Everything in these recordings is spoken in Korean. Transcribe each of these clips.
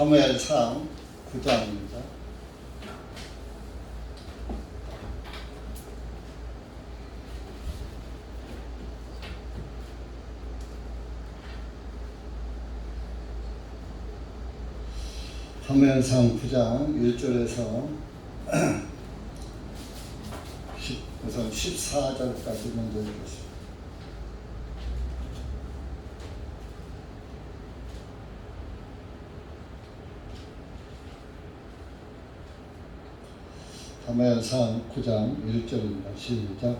사무엘상 9장입니다. 사무엘상 9장 1절에서 우선 14절까지 먼저 읽겠습니다. 사무엘상 9장 1절입니다. 시작.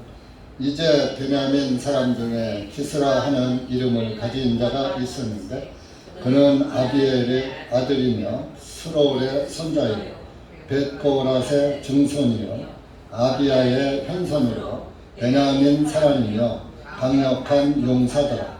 이제 베냐민 사람 중에 기스라 하는 이름을 가진 자가 있었는데 그는 아비엘의 아들이며 스로울의 손자이요 벳고랏의 증손이요 아비야의 현손으로 베냐민 사람이며 강력한 용사더라.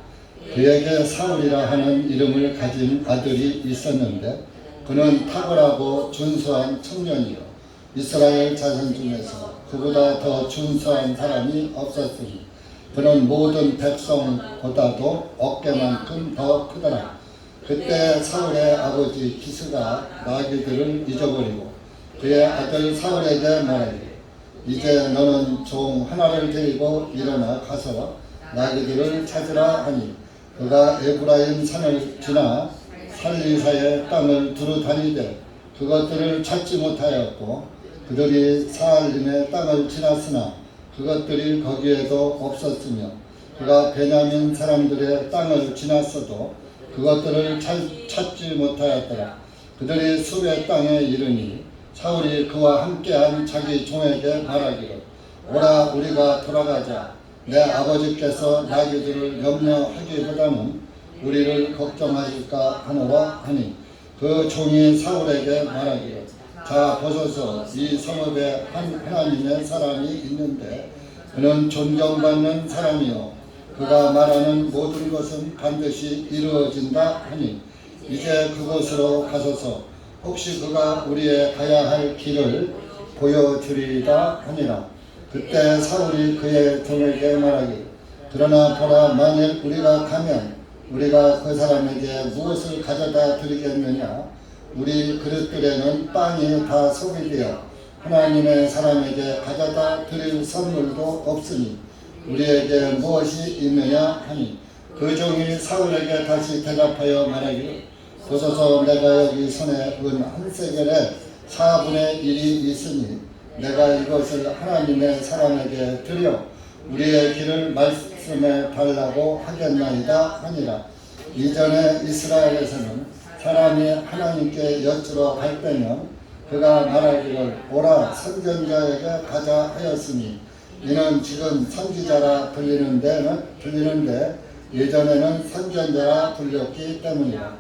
그에게 사울이라 하는 이름을 가진 아들이 있었는데 그는 탁월하고 준수한 청년이요 이스라엘 자손 중에서 그보다 더 준수한 사람이 없었으니 그는 모든 백성보다도 어깨만큼 더 크더라. 그때 사울의 아버지 기스가 나귀들을 잊어버리고 그의 아들 사울에게 말하기를 이제 너는 종 하나를 데리고 일어나 가서 나귀들을 찾으라 하니 그가 에브라임 산을 지나 살리사의 땅을 두루 다니되 그것들을 찾지 못하였고 그들이 사알림의 땅을 지났으나 그것들이 거기에도 없었으며 그가 베냐민 사람들의 땅을 지났어도 그것들을 찾지 못하였더라. 그들이 수베 땅에 이르니 사울이 그와 함께한 자기 종에게 말하기를 오라 우리가 돌아가자. 내 아버지께서 나귀들을 염려하기보다는 우리를 걱정하실까 하노라 하니 그 종이 사울에게 말하기를 자 보소서 이 성읍에 한 하나님의 사람이 있는데 그는 존경받는 사람이요 그가 말하는 모든 것은 반드시 이루어진다 하니 이제 그곳으로 가소서 혹시 그가 우리의 가야 할 길을 보여주리이다 하니라. 그때 사울이 그의 종에게 말하기를 그러나 보라 만일 우리가 가면 우리가 그 사람에게 무엇을 가져다 드리겠느냐. 우리 그릇들에는 빵이 다 소비되어 하나님의 사람에게 가져다 드릴 선물도 없으니 우리에게 무엇이 있느냐 하니 그 종이 사울에게 다시 대답하여 말하기를 보소서 내가 여기 손에 은 한 세겔에 4분의 1이 있으니 내가 이것을 하나님의 사람에게 드려 우리의 길을 말씀해 달라고 하겠나이다 하니라. 이전에 이스라엘에서는 사람이 하나님께 여쭈러 갈 때면 그가 말하기를 오라 선견자에게 가자 하였으니 이는 지금 선지자라 불리는데 예전에는 선견자라 불렸기 때문이라.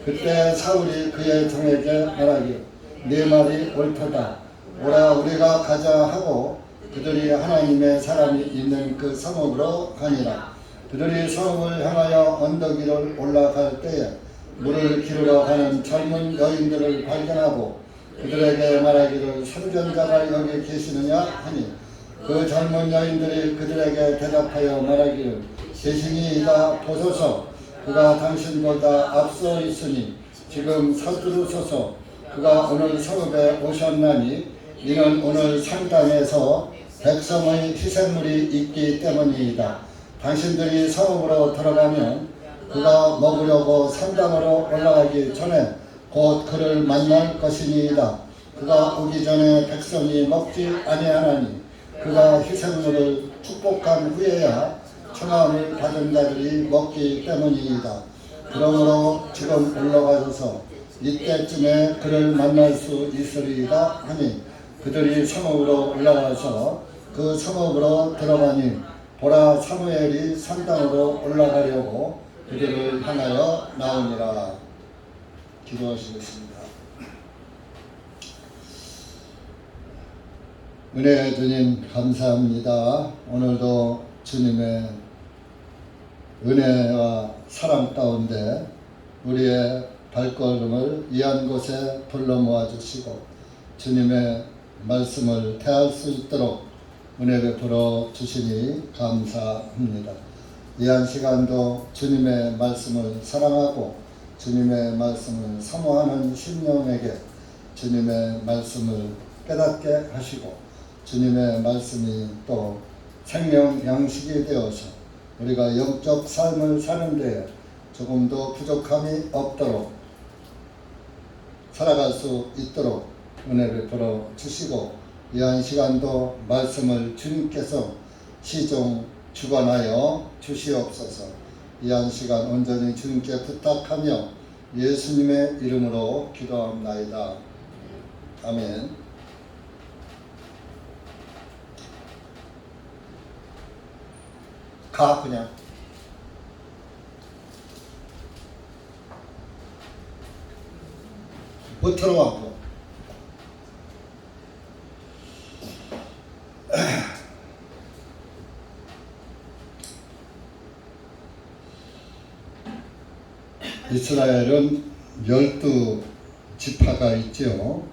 그때 사울이 그의 종에게 말하기를 네 말이 옳도다. 오라 우리가 가자 하고 그들이 하나님의 사람이 있는 그 성읍으로 가니라. 그들이 성읍을 향하여 언덕 위로 올라갈 때에 물을 기르러 가는 젊은 여인들을 발견하고 그들에게 말하기를 선견자가 여기 계시느냐 하니 그 젊은 여인들이 그들에게 대답하여 말하기를 계시니이다. 보소서 그가 당신보다 앞서 있으니 지금 서두르소서. 그가 오늘 성읍에 오셨나니 이는 오늘 상당에서 백성의 희생물이 있기 때문이다. 당신들이 성읍으로 들어가면 그가 먹으려고 산당으로 올라가기 전에 곧 그를 만날 것이니이다. 그가 오기 전에 백성이 먹지 아니하나니 그가 희생물을 축복한 후에야 청함을 받은 자들이 먹기 때문이다. 그러므로 지금 올라가셔서 이때쯤에 그를 만날 수 있으리이다 하니 그들이 성읍으로 올라가서 그 성읍으로 들어가니 보라 사무엘이 산당으로 올라가려고 그들을 향하여 나오니라. 기도하시겠습니다. 은혜의 주님 감사합니다. 오늘도 주님의 은혜와 사랑 가운데 우리의 발걸음을 이한 곳에 불러 모아 주시고 주님의 말씀을 대할 수 있도록 은혜 베풀어 주시니 감사합니다. 이한 시간도 주님의 말씀을 사랑하고 주님의 말씀을 사모하는 심령에게 주님의 말씀을 깨닫게 하시고 주님의 말씀이 또 생명 양식이 되어서 우리가 영적 삶을 사는 데에 조금도 부족함이 없도록 살아갈 수 있도록 은혜 베풀어 주시고 이 한 시간도 말씀을 주님께서 시종 주관하여 주시옵소서. 이 한 시간 온전히 주님께 부탁하며 예수님의 이름으로 기도합나이다. 아멘. 가 그냥. 못 들어가고. 이스라엘은 12지파가 있죠.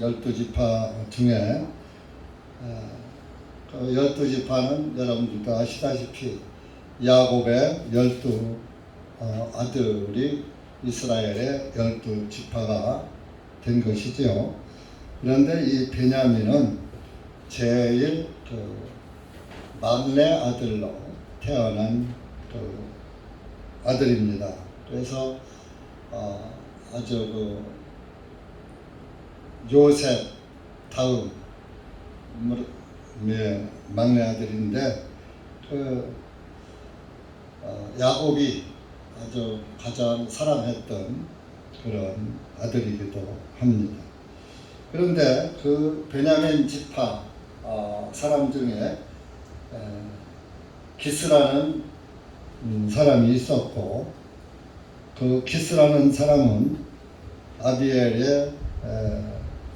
12지파 중에 그 12지파는 여러분들도 아시다시피 야곱의 12 아들이 이스라엘의 12지파가 된 것이죠. 그런데 이 베냐민은 제일 그 막내 아들로 태어난 그 아들입니다. 그래서 아주 그 요셉 다음 막내 아들인데 그 야곱이 아주 가장 사랑했던 그런 아들이기도 합니다. 그런데 그 베냐민 지파 사람 중에 기스라는 사람이 있었고 그 기스라는 사람은 아비엘의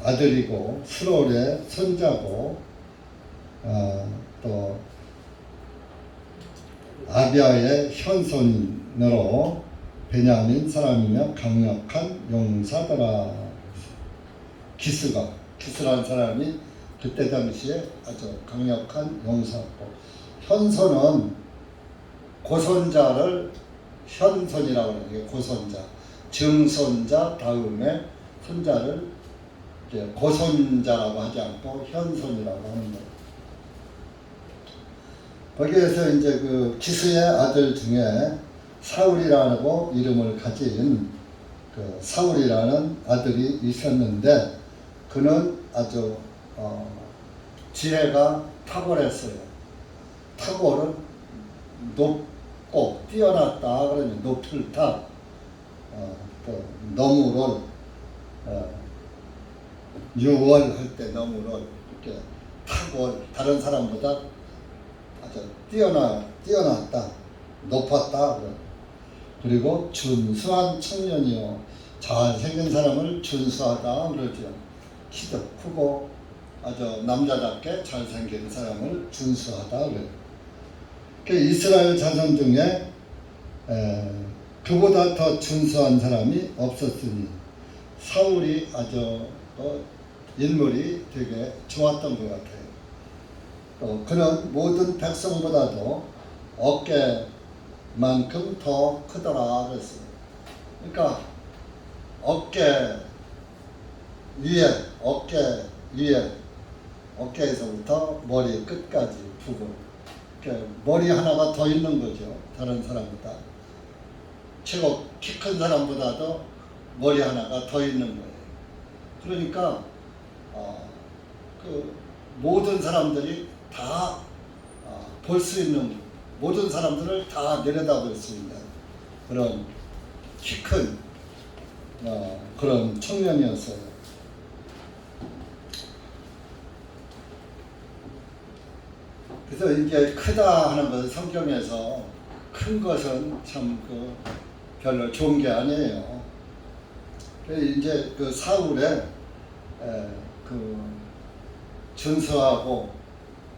아들이고 스롤의 손자고 또 아비아의 현손으로 베냐민 사람이며 강력한 용사더라. 기스라는 사람이 그때 당시에 아주 강력한 용사였고 현손은 고손자를 현손이라고 하는 게 고손자, 증손자 다음에 손자를 이제 고손자라고 하지 않고 현손이라고 하는 거예요. 거기에서 이제 그 기스의 아들 중에 사울이라고 이름을 가진 그 사울이라는 아들이 있었는데 그는 아주 지혜가 탁월했어요. 탁월은 높고 뛰어났다 그러면 높을 탑, 또 너무롤, 유월 할 때 너무롤 이렇게 탁월 다른 사람보다 아주 뛰어났다, 높았다. 그리고 준수한 청년이요. 잘생긴 사람을 준수하다 그러죠. 키도 크고 아주 남자답게 잘생긴 사람을 준수하다 그래요. 이스라엘 자손 중에 그보다 더 준수한 사람이 없었으니 사울이 아주 인물이 되게 좋았던 것 같아요. 또 그는 모든 백성보다도 어깨만큼 더 크더라 그랬어요. 그러니까 어깨에서부터 머리 끝까지 부분, 머리 하나가 더 있는 거죠. 다른 사람보다 최고 키 큰 사람보다도 머리 하나가 더 있는 거예요. 그러니까 그 모든 사람들이 다 볼 수 있는, 모든 사람들을 다 내려다볼 수 있는 그런 키 큰 그런 청년이었어요. 그래서 이게 크다 하는 것은 성경에서 큰 것은 참 별로 좋은 게 아니에요. 이제 그 사울의 그 준수하고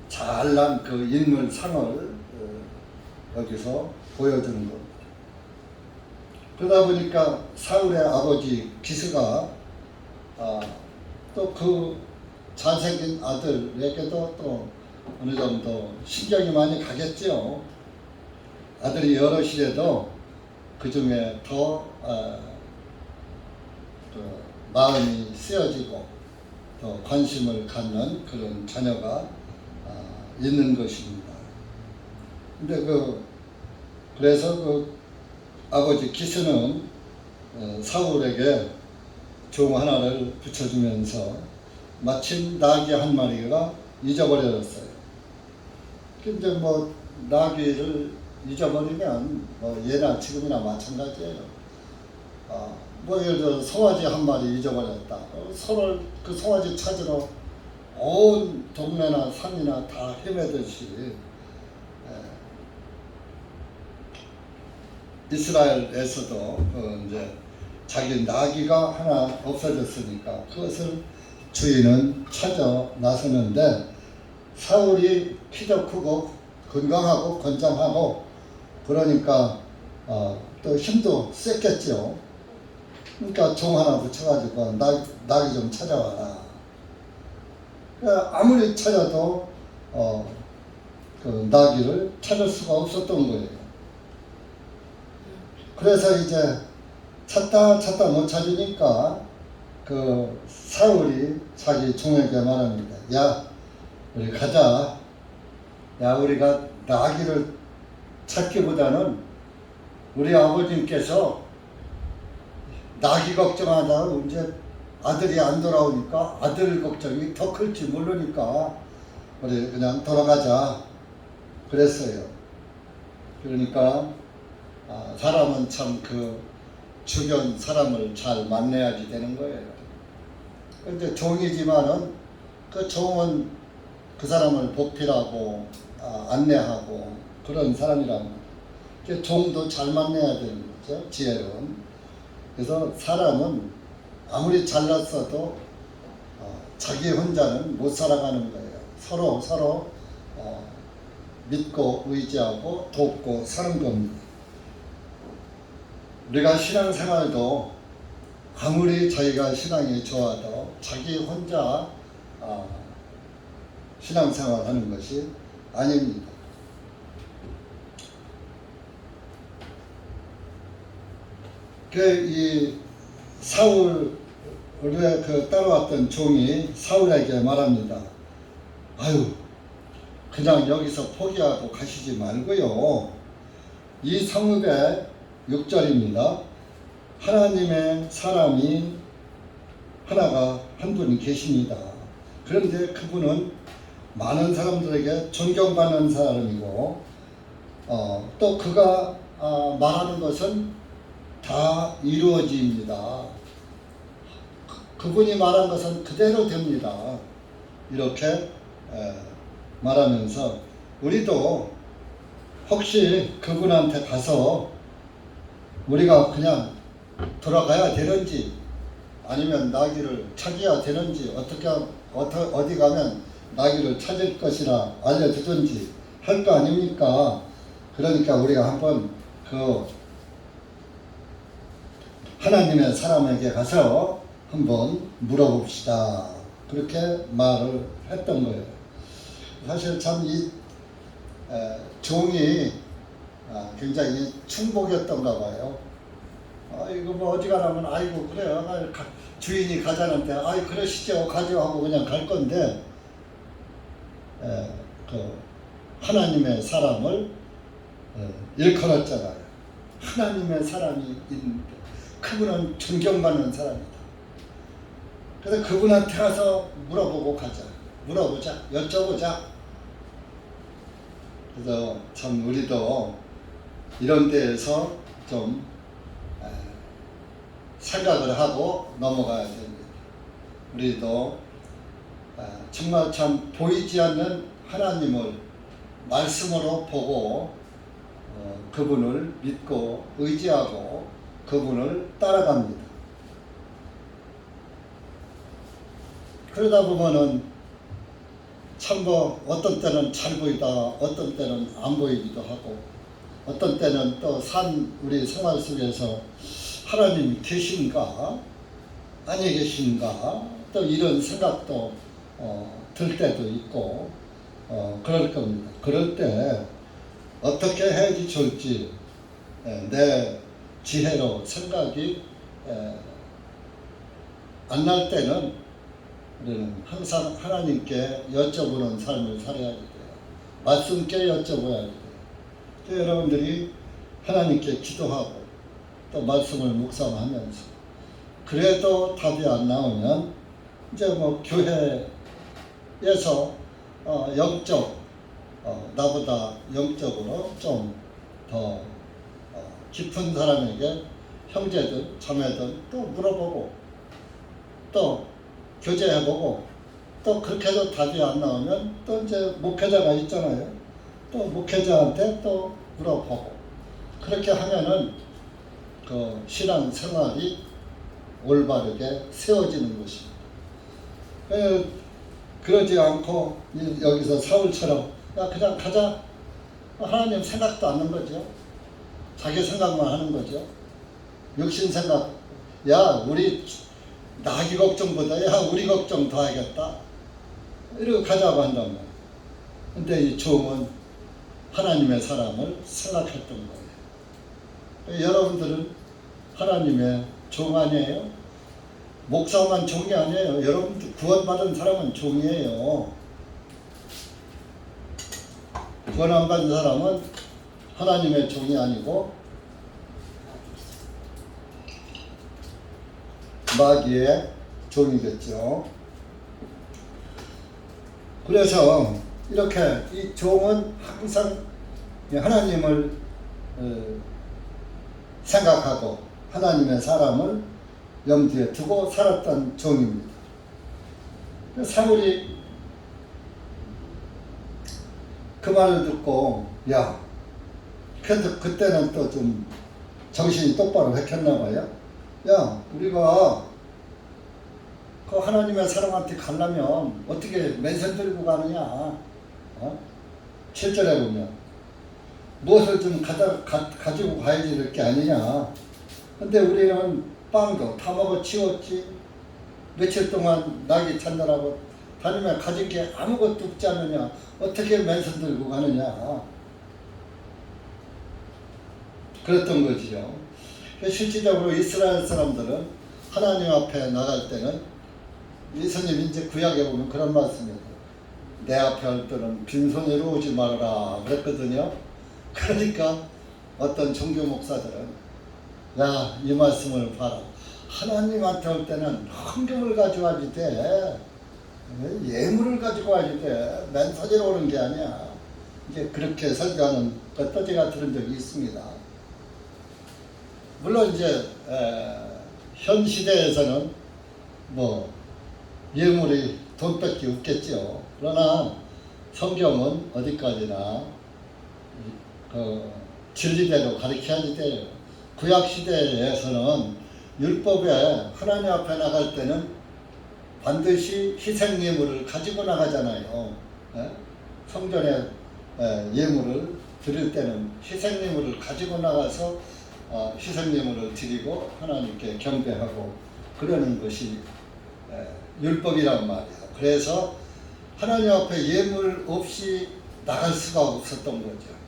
잘난 그 인물상을 여기서 보여주는 겁니다. 그러다 보니까 사울의 아버지 기스가 또 그 잘생긴 아들에게도 또 어느 정도 신경이 많이 가겠죠. 아들이 여럿이라도 그 중에 더 마음이 쓰여지고 더 관심을 갖는 그런 자녀가 있는 것입니다. 근데 그래서 아버지 기스는 사울에게 종 하나를 붙여주면서 마침 나귀 한 마리가 잊어버렸어요. 근데 나귀를 잊어버리면 예나 지금이나 마찬가지예요. 예를 들어 송아지 한 마리 잊어버렸다. 서로 그 송아지 찾으러 온 동네나 산이나 다 헤매듯이 이스라엘에서도 이제 자기 나귀가 하나 없어졌으니까 그것을 주인은 찾아 나서는데, 사울이 키도 크고 건강하고 건장하고 그러니까 또 힘도 셌겠죠. 그러니까 종 하나 붙여가지고 나귀 좀 찾아와라. 아무리 찾아도 그 나귀를 찾을 수가 없었던 거예요. 그래서 이제 찾다 못 찾으니까 그 사울이 자기 종에게 말합니다. 야, 우리 가자. 야, 우리가 나귀를 찾기보다는 우리 아버님께서 나귀 걱정하다가 이제 아들이 안 돌아오니까 아들 걱정이 더 클지 모르니까 우리 그냥 돌아가자 그랬어요. 그러니까 사람은 참 그 주변 사람을 잘 만나야지 되는 거예요. 그런데 종이지만은 그 종은 그 사람을 보필하고 안내하고 그런 사람이란 말이에요. 종도 잘 만나야 되는 거죠, 지혜로운. 그래서 사람은 아무리 잘났어도 자기 혼자는 못 살아가는 거예요. 서로 믿고 의지하고 돕고 사는 겁니다. 우리가 신앙생활도 아무리 자기가 신앙이 좋아도 자기 혼자 신앙생활하는 것이 아닙니다. 이 사울의 따라왔던 종이 사울에게 말합니다. 아유, 그냥 여기서 포기하고 가시지 말고요. 이 성읍의 6절입니다. 하나님의 사람이 한 분이 계십니다. 그런데 그분은 많은 사람들에게 존경받는 사람이고 또 그가 말하는 것은 다 이루어집니다. 그분이 말한 것은 그대로 됩니다. 이렇게 말하면서 우리도 혹시 그분한테 가서 우리가 그냥 돌아가야 되는지 아니면 나귀를 찾아야 되는지 어디 가면 나귀를 찾을 것이라 알려주든지 할 거 아닙니까? 그러니까 우리가 한번 하나님의 사람에게 가서 한번 물어봅시다. 그렇게 말을 했던 거예요. 사실 참 이 종이 굉장히 충복이었던가 봐요. 이거 어지간하면 아이고 그래요. 주인이 가자는데 그러시죠. 가죠 하고 그냥 갈 건데 하나님의 사람을 일컬었잖아요. 하나님의 사람이 있는데 그분은 존경받는 사람이다. 그래서 그분한테 가서 물어보자, 여쭤보자. 그래서 참 우리도 이런 데에서 좀 생각을 하고 넘어가야 됩니다. 우리도 정말 참 보이지 않는 하나님을 말씀으로 보고 그분을 믿고 의지하고 그분을 따라갑니다. 그러다 보면은 참 어떤 때는 잘 보이다, 어떤 때는 안 보이기도 하고, 어떤 때는 또 우리 생활 속에서 하나님이 계신가 아니 계신가 또 이런 생각도 들 때도 있고 그럴 겁니다. 그럴 때 어떻게 해야지 좋을지 내 지혜로 생각이 안 날 때는 우리는 항상 하나님께 여쭤보는 삶을 살아야 돼요. 말씀께 여쭤봐야 돼요. 여러분들이 하나님께 기도하고 또 말씀을 묵상하면서 그래도 답이 안 나오면 이제 뭐 교회에서 나보다 영적으로 좀 더 깊은 사람에게 형제들, 자매들 또 물어보고 또 교제해보고 또 그렇게 해도 답이 안 나오면 또 이제 목회자가 있잖아요. 또 목회자한테 또 물어보고 그렇게 하면은 그 신앙 생활이 올바르게 세워지는 것입니다. 그러지 않고 여기서 사울처럼 야 그냥 가자. 하나님 생각도 않는 거죠. 자기 생각만 하는 거죠. 육신 생각. 야 우리 나기 걱정보다 야 우리 걱정 더 하겠다. 이러고 가자고 한다면. 근데 이 종은 하나님의 사람을 생각했던 거예요. 여러분들은 하나님의 종 아니에요? 목사만 종이 아니에요. 여러분들 구원받은 사람은 종이에요. 구원 안 받은 사람은 하나님의 종이 아니고 마귀의 종이겠죠. 그래서 이렇게 이 종은 항상 하나님을 생각하고 하나님의 사람을 염두에 두고 살았던 종입니다. 사울이 그 말을 듣고 야 그래도 그때는 또 좀 정신이 똑바로 했겠나 봐요. 야 우리가 그 하나님의 사람한테 가려면 어떻게 맨손 들고 가느냐. 7절에 보면 무엇을 좀 가지고 가야지 될 게 아니냐. 근데 우리는 빵도 다 먹어 치웠지. 며칠 동안 나귀 찾느라고 다니며 가진 게 아무것도 없지 않느냐. 어떻게 맨손 들고 가느냐. 그랬던 거지요. 실질적으로 이스라엘 사람들은 하나님 앞에 나갈 때는 예수님 이제 구약에 보면 그런 말씀이에요. 내 앞에 올 때는 빈손으로 오지 말아라 그랬거든요. 그러니까 어떤 종교 목사들은 야 이 말씀을 봐라. 하나님한테 올 때는 헌금을 가져와야지 돼. 예물을 가지고 와야지 돼. 맨손으로 오는 게 아니야. 이제 그렇게 설교하는 것도 제가 들은 적이 있습니다. 물론 이제 현 시대에서는 뭐 예물이 돈밖에 없겠죠. 그러나 성경은 어디까지나 그 진리대로 가르쳐야지 돼요. 구약 시대에서는 율법에 하나님 앞에 나갈 때는 반드시 희생 예물을 가지고 나가잖아요. 성전에 예물을 드릴 때는 희생 예물을 가지고 나가서 희생 예물을 드리고 하나님께 경배하고 그러는 것이 율법이란 말이에요. 그래서 하나님 앞에 예물 없이 나갈 수가 없었던 거죠.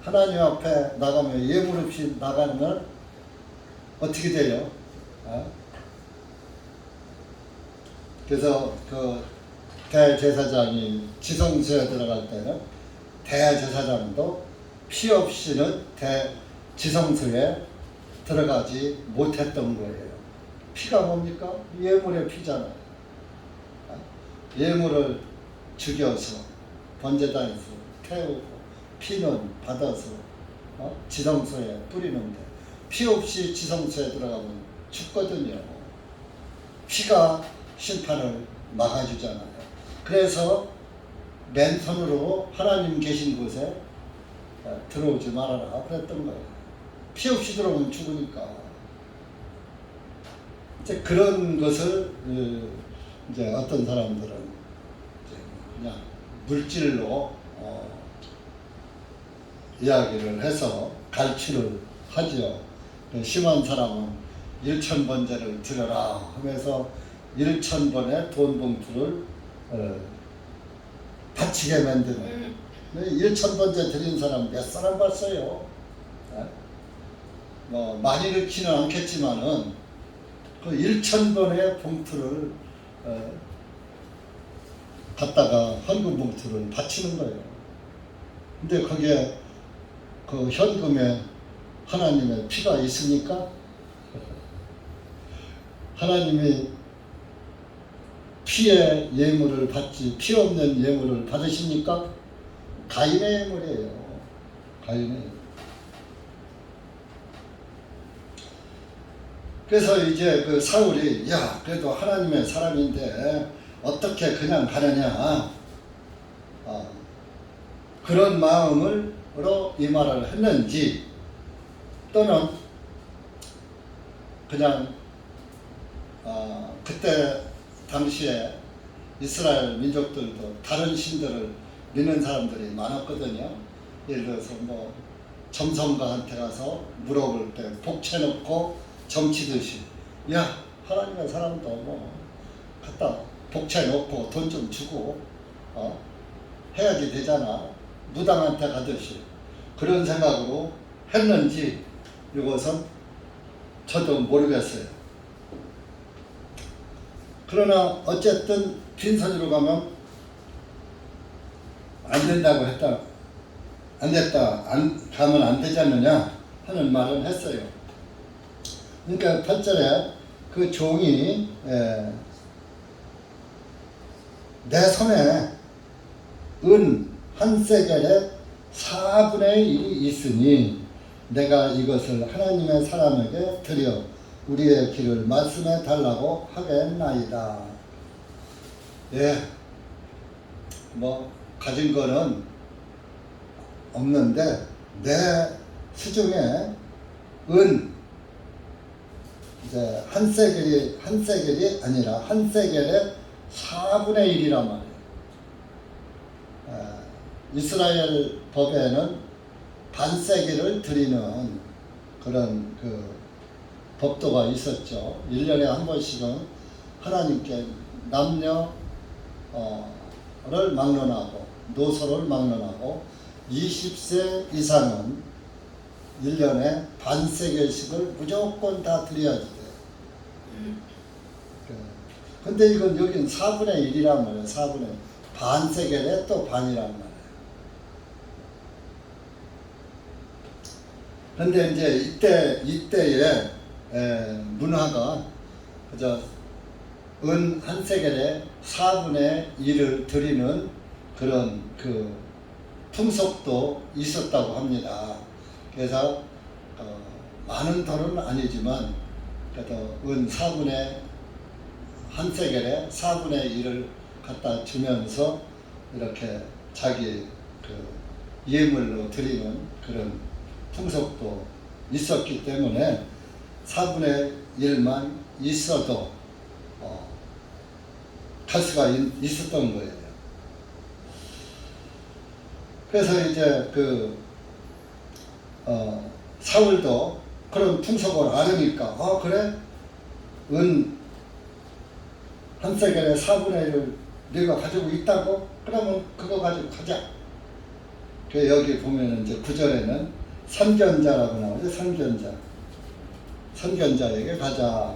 하나님 앞에 나가면 예물 없이 나가면 어떻게 돼요? 그래서 그 대제사장이 지성소에 들어갈 때는 대제사장도 피 없이는 지성소에 들어가지 못했던 거예요. 피가 뭡니까? 예물의 피잖아요. 예물을 죽여서 번제단에서 태우고 피는 받아서 지성소에 뿌리는데 피 없이 지성소에 들어가면 죽거든요. 피가 심판을 막아주잖아요. 그래서 맨손으로 하나님 계신 곳에 들어오지 말아라 그랬던 거예요. 피 없이 들어오면 죽으니까. 이제 그런 것을 이제 어떤 사람들은 이제 그냥 물질로 이야기를 해서 갈취를 하죠. 심한 사람은 1,000번제를 드려라 하면서 1,000번의 돈 봉투를 바치게 만드는 1,000번제 드린 사람 몇 사람 봤어요? 뭐 많이 일으키는 않겠지만은 그 1,000번의 봉투를 갖다가 헌금 봉투를 바치는 거예요. 근데 거기에 그 현금에 하나님의 피가 있습니까? 하나님이 피의 예물을 받지 피 없는 예물을 받으십니까? 가인의 예물이에요. 가인의 예물. 그래서 이제 그 사울이 야 그래도 하나님의 사람인데 어떻게 그냥 가느냐 그런 마음으로 이 말을 했는지 또는 그냥 그때 당시에 이스라엘 민족들도 다른 신들을 믿는 사람들이 많았거든요. 예를 들어서 뭐 점성가한테 가서 물어볼 때 복채 넣고 점치듯이 야 하나님의 사람도 뭐 갖다 복채 넣고 돈 좀 주고 해야지 되잖아. 무당한테 가듯이 그런 생각으로 했는지 이것은 저도 모르겠어요. 그러나 어쨌든 빈손으로 가면 안 된다고 했다. 안 됐다. 가면 안 되지 않느냐 하는 말을 했어요. 그러니까 8절에 그 종이 내 손에 은 한 세겔에 4분의 1이 있으니 내가 이것을 하나님의 사람에게 드려 우리의 길을 말씀해 달라고 하겠나이다. 예, 뭐 가진 거는 없는데 내 수중에 은 이제 한 세겔이 아니라 한 세겔의 4분의 1이란 말이에요. 이스라엘 법에는 반세겔을 드리는 그런 그 법도가 있었죠. 1년에 한 번씩은 하나님께 남녀를 막론하고 노소를 막론하고 20세 이상은 1년에 반세겔씩을 무조건 다 드려야지 돼요. 근데 이건 여긴 4분의 1이란 말이에요. 4분의 1. 반세겔에 또 반이란 말이에요. 근데 이제 이때의 문화가 그저 은 한 세겔에 4분의 1을 드리는 그런 그 풍속도 있었다고 합니다. 그래서 많은 돈은 아니지만 그래도 은 4분의 한 세겔에 4분의 1을 갖다 주면서 이렇게 자기 그 예물로 드리는 그런 풍속도 있었기 때문에 4분의 1만 있어도 갈 수가 있었던 거예요. 그래서 이제 그 사울도 그런 풍속을 알으니까 그래? 은 한 세겔에 4분의 1을 네가 가지고 있다고? 그러면 그거 가지고 가자. 그 여기 보면 이제 9절에는 선견자라고 나오죠. 선견자에게 가자.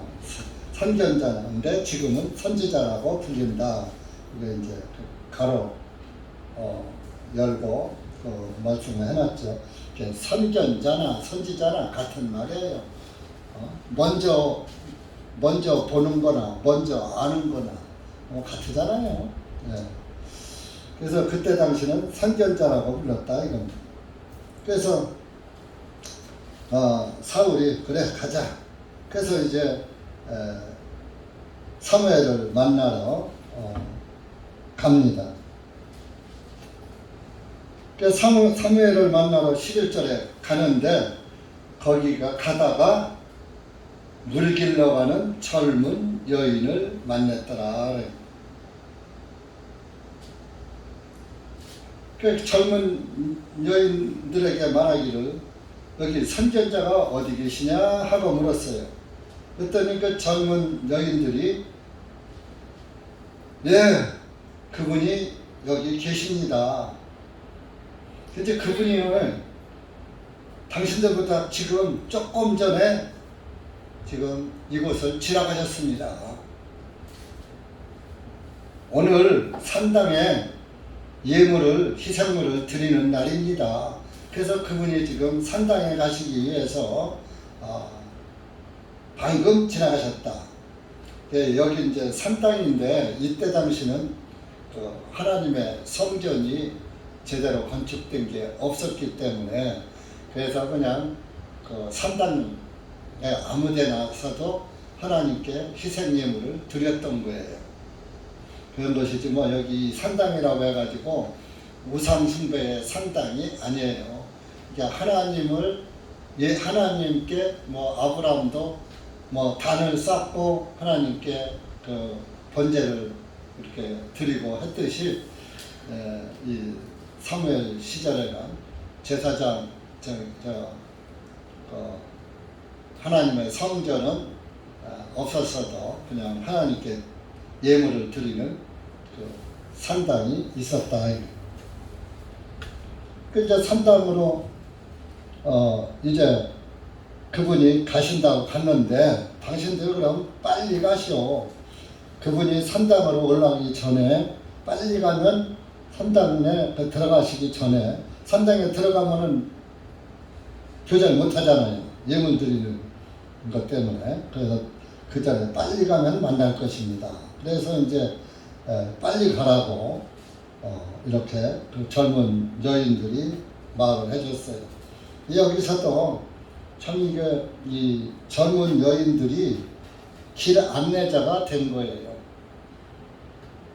선견자인데 지금은 선지자라고 불린다. 이게 이제 가로 열고 그 말씀을 해놨죠. 선견자나 선지자나 같은 말이에요. 먼저 보는 거나 먼저 아는 거나 같으잖아요. 네. 그래서 그때 당시는 선견자라고 불렀다 이겁니다. 그래서 사울이 그래 가자. 그래서 이제 사무엘을 만나러 갑니다. 그래서 사무엘을 만나러 11절에 가는데 거기가 가다가 물 길러 가는 젊은 여인을 만났더라. 그 젊은 여인들에게 말하기를 여기 선견자가 어디 계시냐 하고 물었어요. 그랬더니 그 젊은 여인들이 예, 그분이 여기 계십니다. 이제 그분이 당신들보다 지금 조금 전에 지금 이곳을 지나가셨습니다. 오늘 산당에 예물을, 희생물을 드리는 날입니다. 그래서 그분이 지금 산당에 가시기 위해서 방금 지나가셨다. 여기 이제 산당인데 이때 당시는 그 하나님의 성전이 제대로 건축된 게 없었기 때문에 그래서 그냥 그 산당에 아무데나 서도 하나님께 희생 예물을 드렸던 거예요. 그런 것이지 뭐 여기 산당이라고 해가지고 우상 숭배의 산당이 아니에요. 그러니까 하나님께 뭐 아브라함도 뭐 단을 쌓고 하나님께 그 번제를 이렇게 드리고 했듯이 이 사무엘 시절에는 제사장 하나님의 성전은 없었어도 그냥 하나님께 예물을 드리는 그 산당이 있었다. 이제 산당으로 이제 그분이 가신다고 갔는데 당신들 그럼 빨리 가시오. 그분이 산당으로 올라가기 전에 빨리 가면 산당에 들어가시기 전에 산당에 들어가면은 교제를 못 하잖아요. 예물 드리는 것 때문에. 그래서 그 자리에 빨리 가면 만날 것입니다. 그래서 이제 빨리 가라고 이렇게 그 젊은 여인들이 말을 해줬어요. 여기서도 참 이 젊은 여인들이 길 안내자가 된 거예요.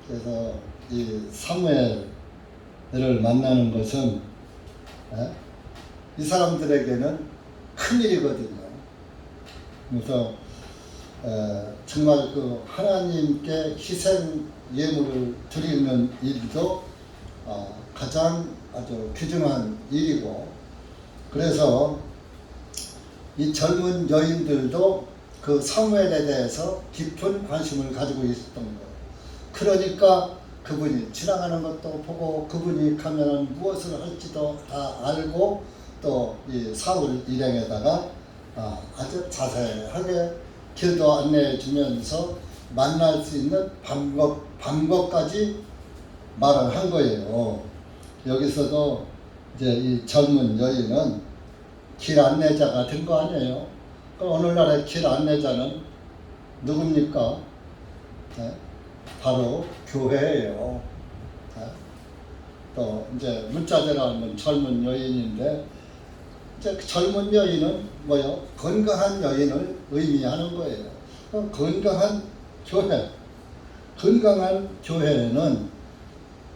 그래서 이 사무엘을 만나는 것은 이 사람들에게는 큰일이거든요. 그래서 정말 그 하나님께 희생 예물을 드리는 일도 가장 아주 귀중한 일이고, 그래서 이 젊은 여인들도 그 사무엘에 대해서 깊은 관심을 가지고 있었던 거예요. 그러니까 그분이 지나가는 것도 보고 그분이 가면 무엇을 할지도 다 알고 또 이 사울 일행에다가 아주 자세하게 길도 안내해 주면서 만날 수 있는 방법까지 말을 한 거예요. 여기서도 이제 이 젊은 여인은 길 안내자가 된 거 아니에요. 오늘날의 길 안내자는 누굽니까? 바로 교회예요. 또 이제 문자대로 하면 젊은 여인인데 이제 젊은 여인은 뭐요? 건강한 여인을 의미하는 거예요. 건강한 교회. 건강한 교회는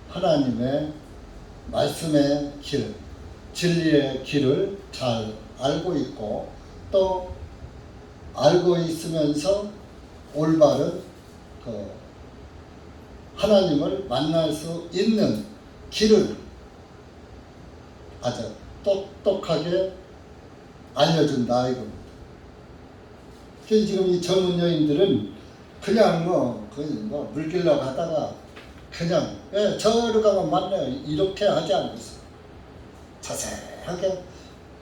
하나님의 말씀의 길, 진리의 길을 잘 알고 있고 또 알고 있으면서 올바른 그 하나님을 만날 수 있는 길을 아주 똑똑하게 알려준다 이겁니다. 지금 이 젊은 여인들은 그냥 뭐 물길로 가다가 그냥 저로 가면 만나요 이렇게 하지 않고 있어. 자세하게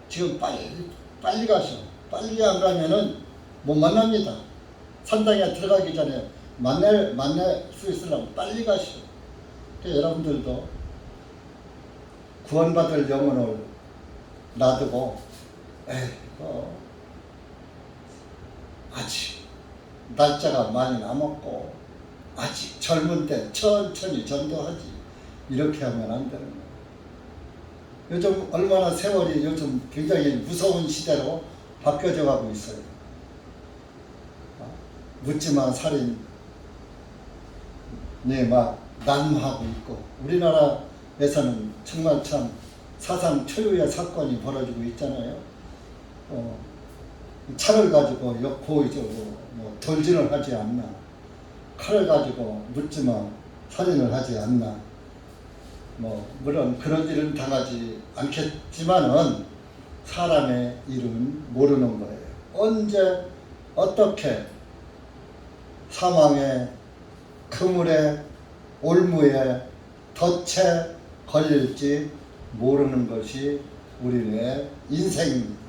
지금 빨리 가셔. 빨리 안 가면은 못 만납니다. 산당에 들어가기 전에 만날 수 있으려면 빨리 가시오. 여러분들도 구원받을 영혼을 놔두고 아직 날짜가 많이 남았고 아직 젊은 때 천천히 전도하지 이렇게 하면 안 되는 거예요. 요즘 얼마나 세월이 요즘 굉장히 무서운 시대로 바뀌어져 가고 있어요. 묻지마 살인 막 난무하고 있고 우리나라에서는 정말 참 사상 초유의 사건이 벌어지고 있잖아요. 차를 가지고 고의적으로 돌진을 하지 않나, 칼을 가지고 묻지마 살인을 하지 않나. 물론 그런 일은 당하지 않겠지만은 사람의 일은 모르는 거예요. 언제 어떻게 사망에 그물에 올무에 덫에 걸릴지 모르는 것이 우리의 인생입니다.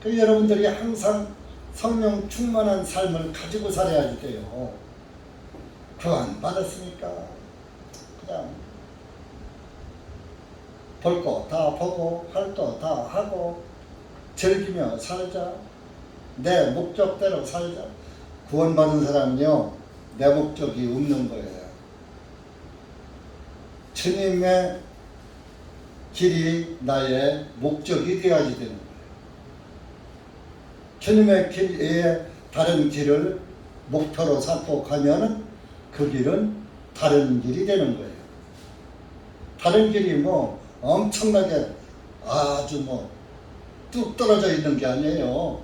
그 여러분들이 항상 성령 충만한 삶을 가지고 살아야지 돼요. 구원 받았으니까 그냥 볼 거 다 보고 할 거 다 하고 즐기며 살자. 내 목적대로 살자. 구원받은 사람은요, 내 목적이 없는 거예요. 주님의 길이 나의 목적이 되어야지 되는 거예요. 주님의 길 외에 다른 길을 목표로 삼고 가면은 그 길은 다른 길이 되는 거예요. 다른 길이 뭐 엄청나게 아주 뭐 뚝 떨어져 있는 게 아니에요.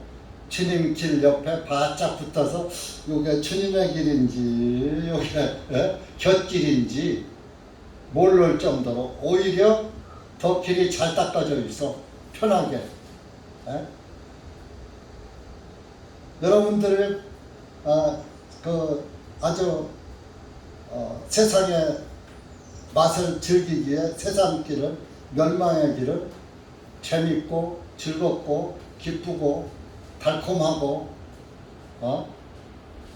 주님 길 옆에 바짝 붙어서 요게 주님의 길인지 요게 곁길인지 모를 정도로 오히려 더 길이 잘 닦아져 있어. 편하게. 에? 여러분들 아주 세상의 맛을 즐기기에 세상 길은 멸망의 길은 재밌고 즐겁고 기쁘고 달콤하고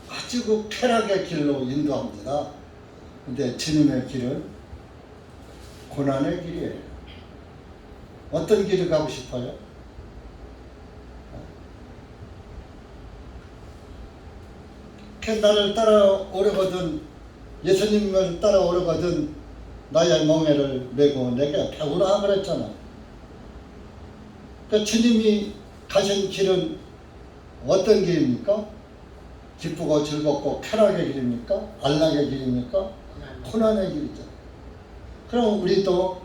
아주 그 쾌락의 길로 인도합니다. 근데 주님의 길은 고난의 길이에요. 어떤 길을 가고 싶어요? 나를 따라오려거든, 예수님을 따라오려거든 나의 멍에를 메고 내게 배우라 그랬잖아. 그러니까 주님이 가신 길은 어떤 길입니까? 기쁘고 즐겁고 쾌락의 길입니까? 안락의 길입니까? 고난의 길이죠. 그럼 우리도,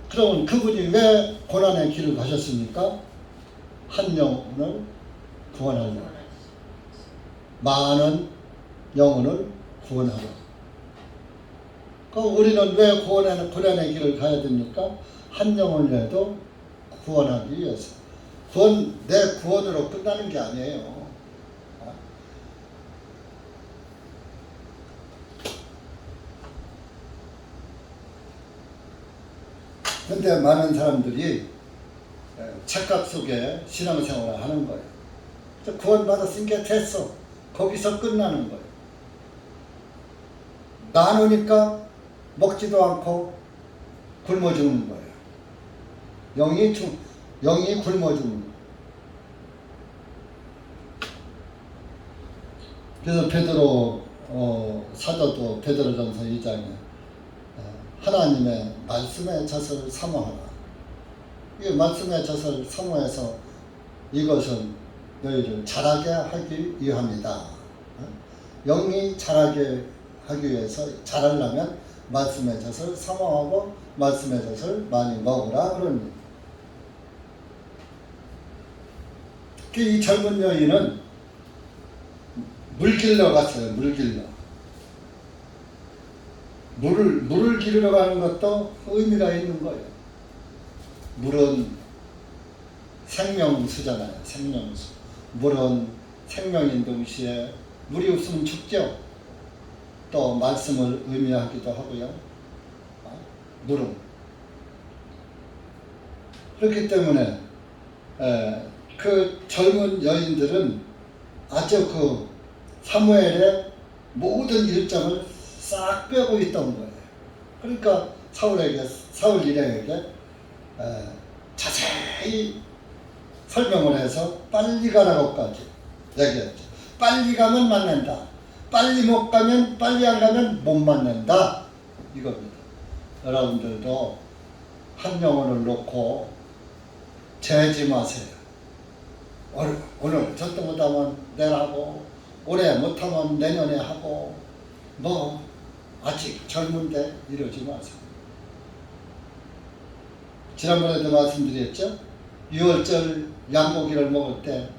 그러면 그분이 왜 고난의 길을 가셨습니까? 한 영혼을 구원하려, 많은 영혼을 구원하려. 그럼 우리는 왜 고난의 길을 가야 됩니까? 한 영혼이라도 구원하기 위해서. 내 구원으로 끝나는 게 아니에요. 그런데 많은 사람들이 착각 속에 신앙생활을 하는 거예요. 구원받았으니까 됐어. 거기서 끝나는 거예요. 나누니까 먹지도 않고 굶어 죽는 거예요. 영이 굶어 죽는 거예요. 그래서 베드로 사도도 베드로전서 2장에 하나님의 말씀의 젖을 사모하라. 이 말씀의 젖을 사모해서 이것은 너희를 자라게 하기 위함이다. 영이 자라게 하기 위해서 자라려면 말씀의 젖을 사모하고 말씀의 젖을 많이 먹으라 그럽니다. 이 젊은 여인은 물 길러 갔어요. 물 길러. 물을 기르러 가는 것도 의미가 있는 거예요. 물은 생명수잖아요. 생명수. 물은 생명인 동시에 물이 없으면 죽죠. 또 말씀을 의미하기도 하고요. 물은. 그렇기 때문에 그 젊은 여인들은 아주 그 사무엘의 모든 일정을 싹 빼고 있던 거예요. 그러니까 사울 일행에게 자세히 설명을 해서 빨리 가라고까지 얘기했죠. 빨리 가면 만난다. 빨리 못 가면, 빨리 안 가면 못 만난다. 이겁니다. 여러분들도 한 영혼을 놓고 재지 마세요. 오늘 저때 못하면 내일 하고, 올해 못하면 내년에 하고, 뭐 아직 젊은데 이러지 마세요. 지난번에도 말씀드렸죠? 6월절 양고기를 먹을 때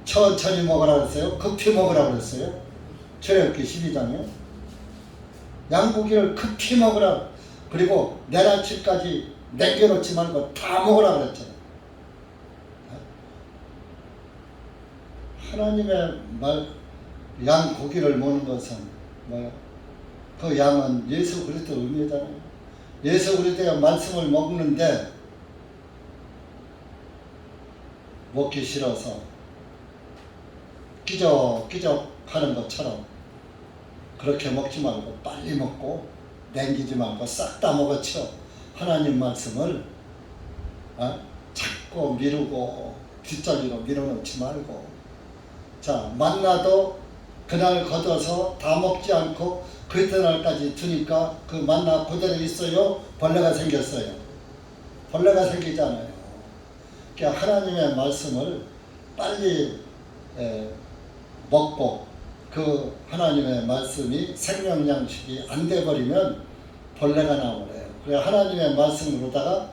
천천히 먹으라 그랬어요? 급히 먹으라 그랬어요? 출애굽기 12장에 양고기를 급히 먹으라, 그리고 내일 아침까지 남겨놓지 말고 다 먹으라 그랬잖아요. 하나님의 양고기를 먹는 것은 뭐예요? 그 양은 예수 그리스도를 의미하잖아요. 예수 그리스도의 말씀을 먹는데 먹기 싫어서 끼적끼적 하는 것처럼 그렇게 먹지 말고 빨리 먹고 남기지 말고 싹 다 먹어쳐. 하나님 말씀을 자꾸 미루고 뒷자리로 밀어놓지 말고, 자, 만나도 그날 걷어서 다 먹지 않고 그날까지 두니까 그 만나 그대로 있어요? 벌레가 생겼어요? 벌레가 생기잖아요. 그러니까 하나님의 말씀을 빨리 먹고 그 하나님의 말씀이 생명양식이 안 돼버리면 벌레가 나오래요. 그래 하나님의 말씀으로다가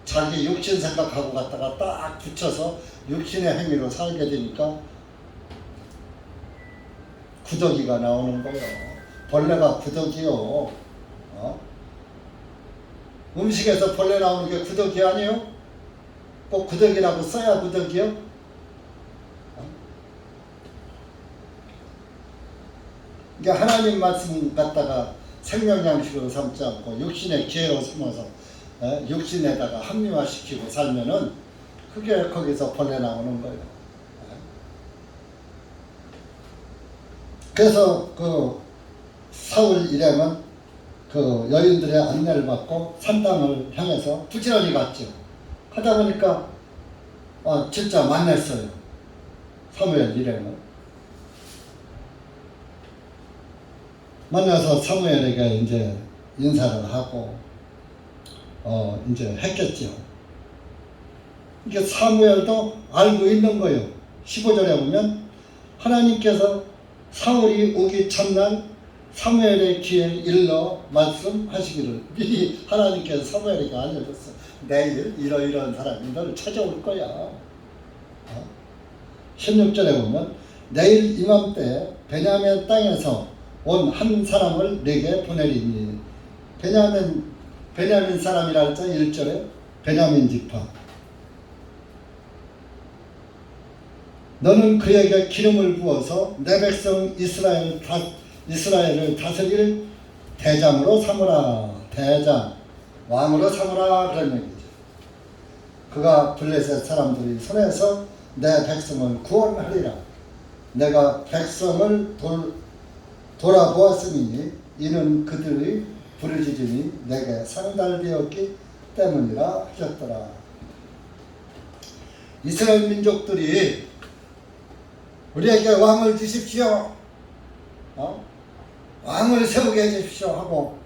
자기 육신 생각하고 갔다가 딱 붙여서 육신의 행위로 살게 되니까 구더기가 나오는 거예요. 벌레가 구더기요. 음식에서 벌레 나오는 게 구더기 아니에요? 꼭 구더기라고 써야 구더기요? 그러니까 하나님 말씀 갖다가 생명양식으로 삼지 않고 육신의 기회로 삼아서 육신에다가 합리화시키고 살면은 그게 거기서 벌레 나오는 거예요. 그래서 그 사울 일행은 그 여인들의 안내를 받고 산당을 향해서 부지런히 갔죠. 하다 보니까 진짜 만났어요. 사무엘 일행은. 만나서 사무엘에게 이제 인사를 하고 이제 했겠죠. 이게 사무엘도 알고 있는 거예요. 15절에 보면 하나님께서 사울이 오기 첫날 사무엘의 귀에 일러 말씀하시기를, 미리 하나님께서 사무엘에게 알려줬어. 내일 이러이러한 사람이 너를 찾아올 거야. 16절에 보면 내일 이맘때 베냐민 땅에서 온 한 사람을 내게 보내리니, 베냐민 사람이라 했죠. 1절에 베냐민 지파. 너는 그에게 기름을 부어서 내 백성 이스라엘을 다스릴 대장으로 삼으라. 대장, 왕으로 삼으라. 그런 얘기죠. 그가 블레셋 사람들이 손에서 내 백성을 구원하리라. 내가 백성을 돌아보았으니 이는 그들의 부르짖음이 내게 상달되었기 때문이라 하셨더라. 이스라엘 민족들이 우리에게 왕을 주십시오, 왕을 세우게 해주십시오 하고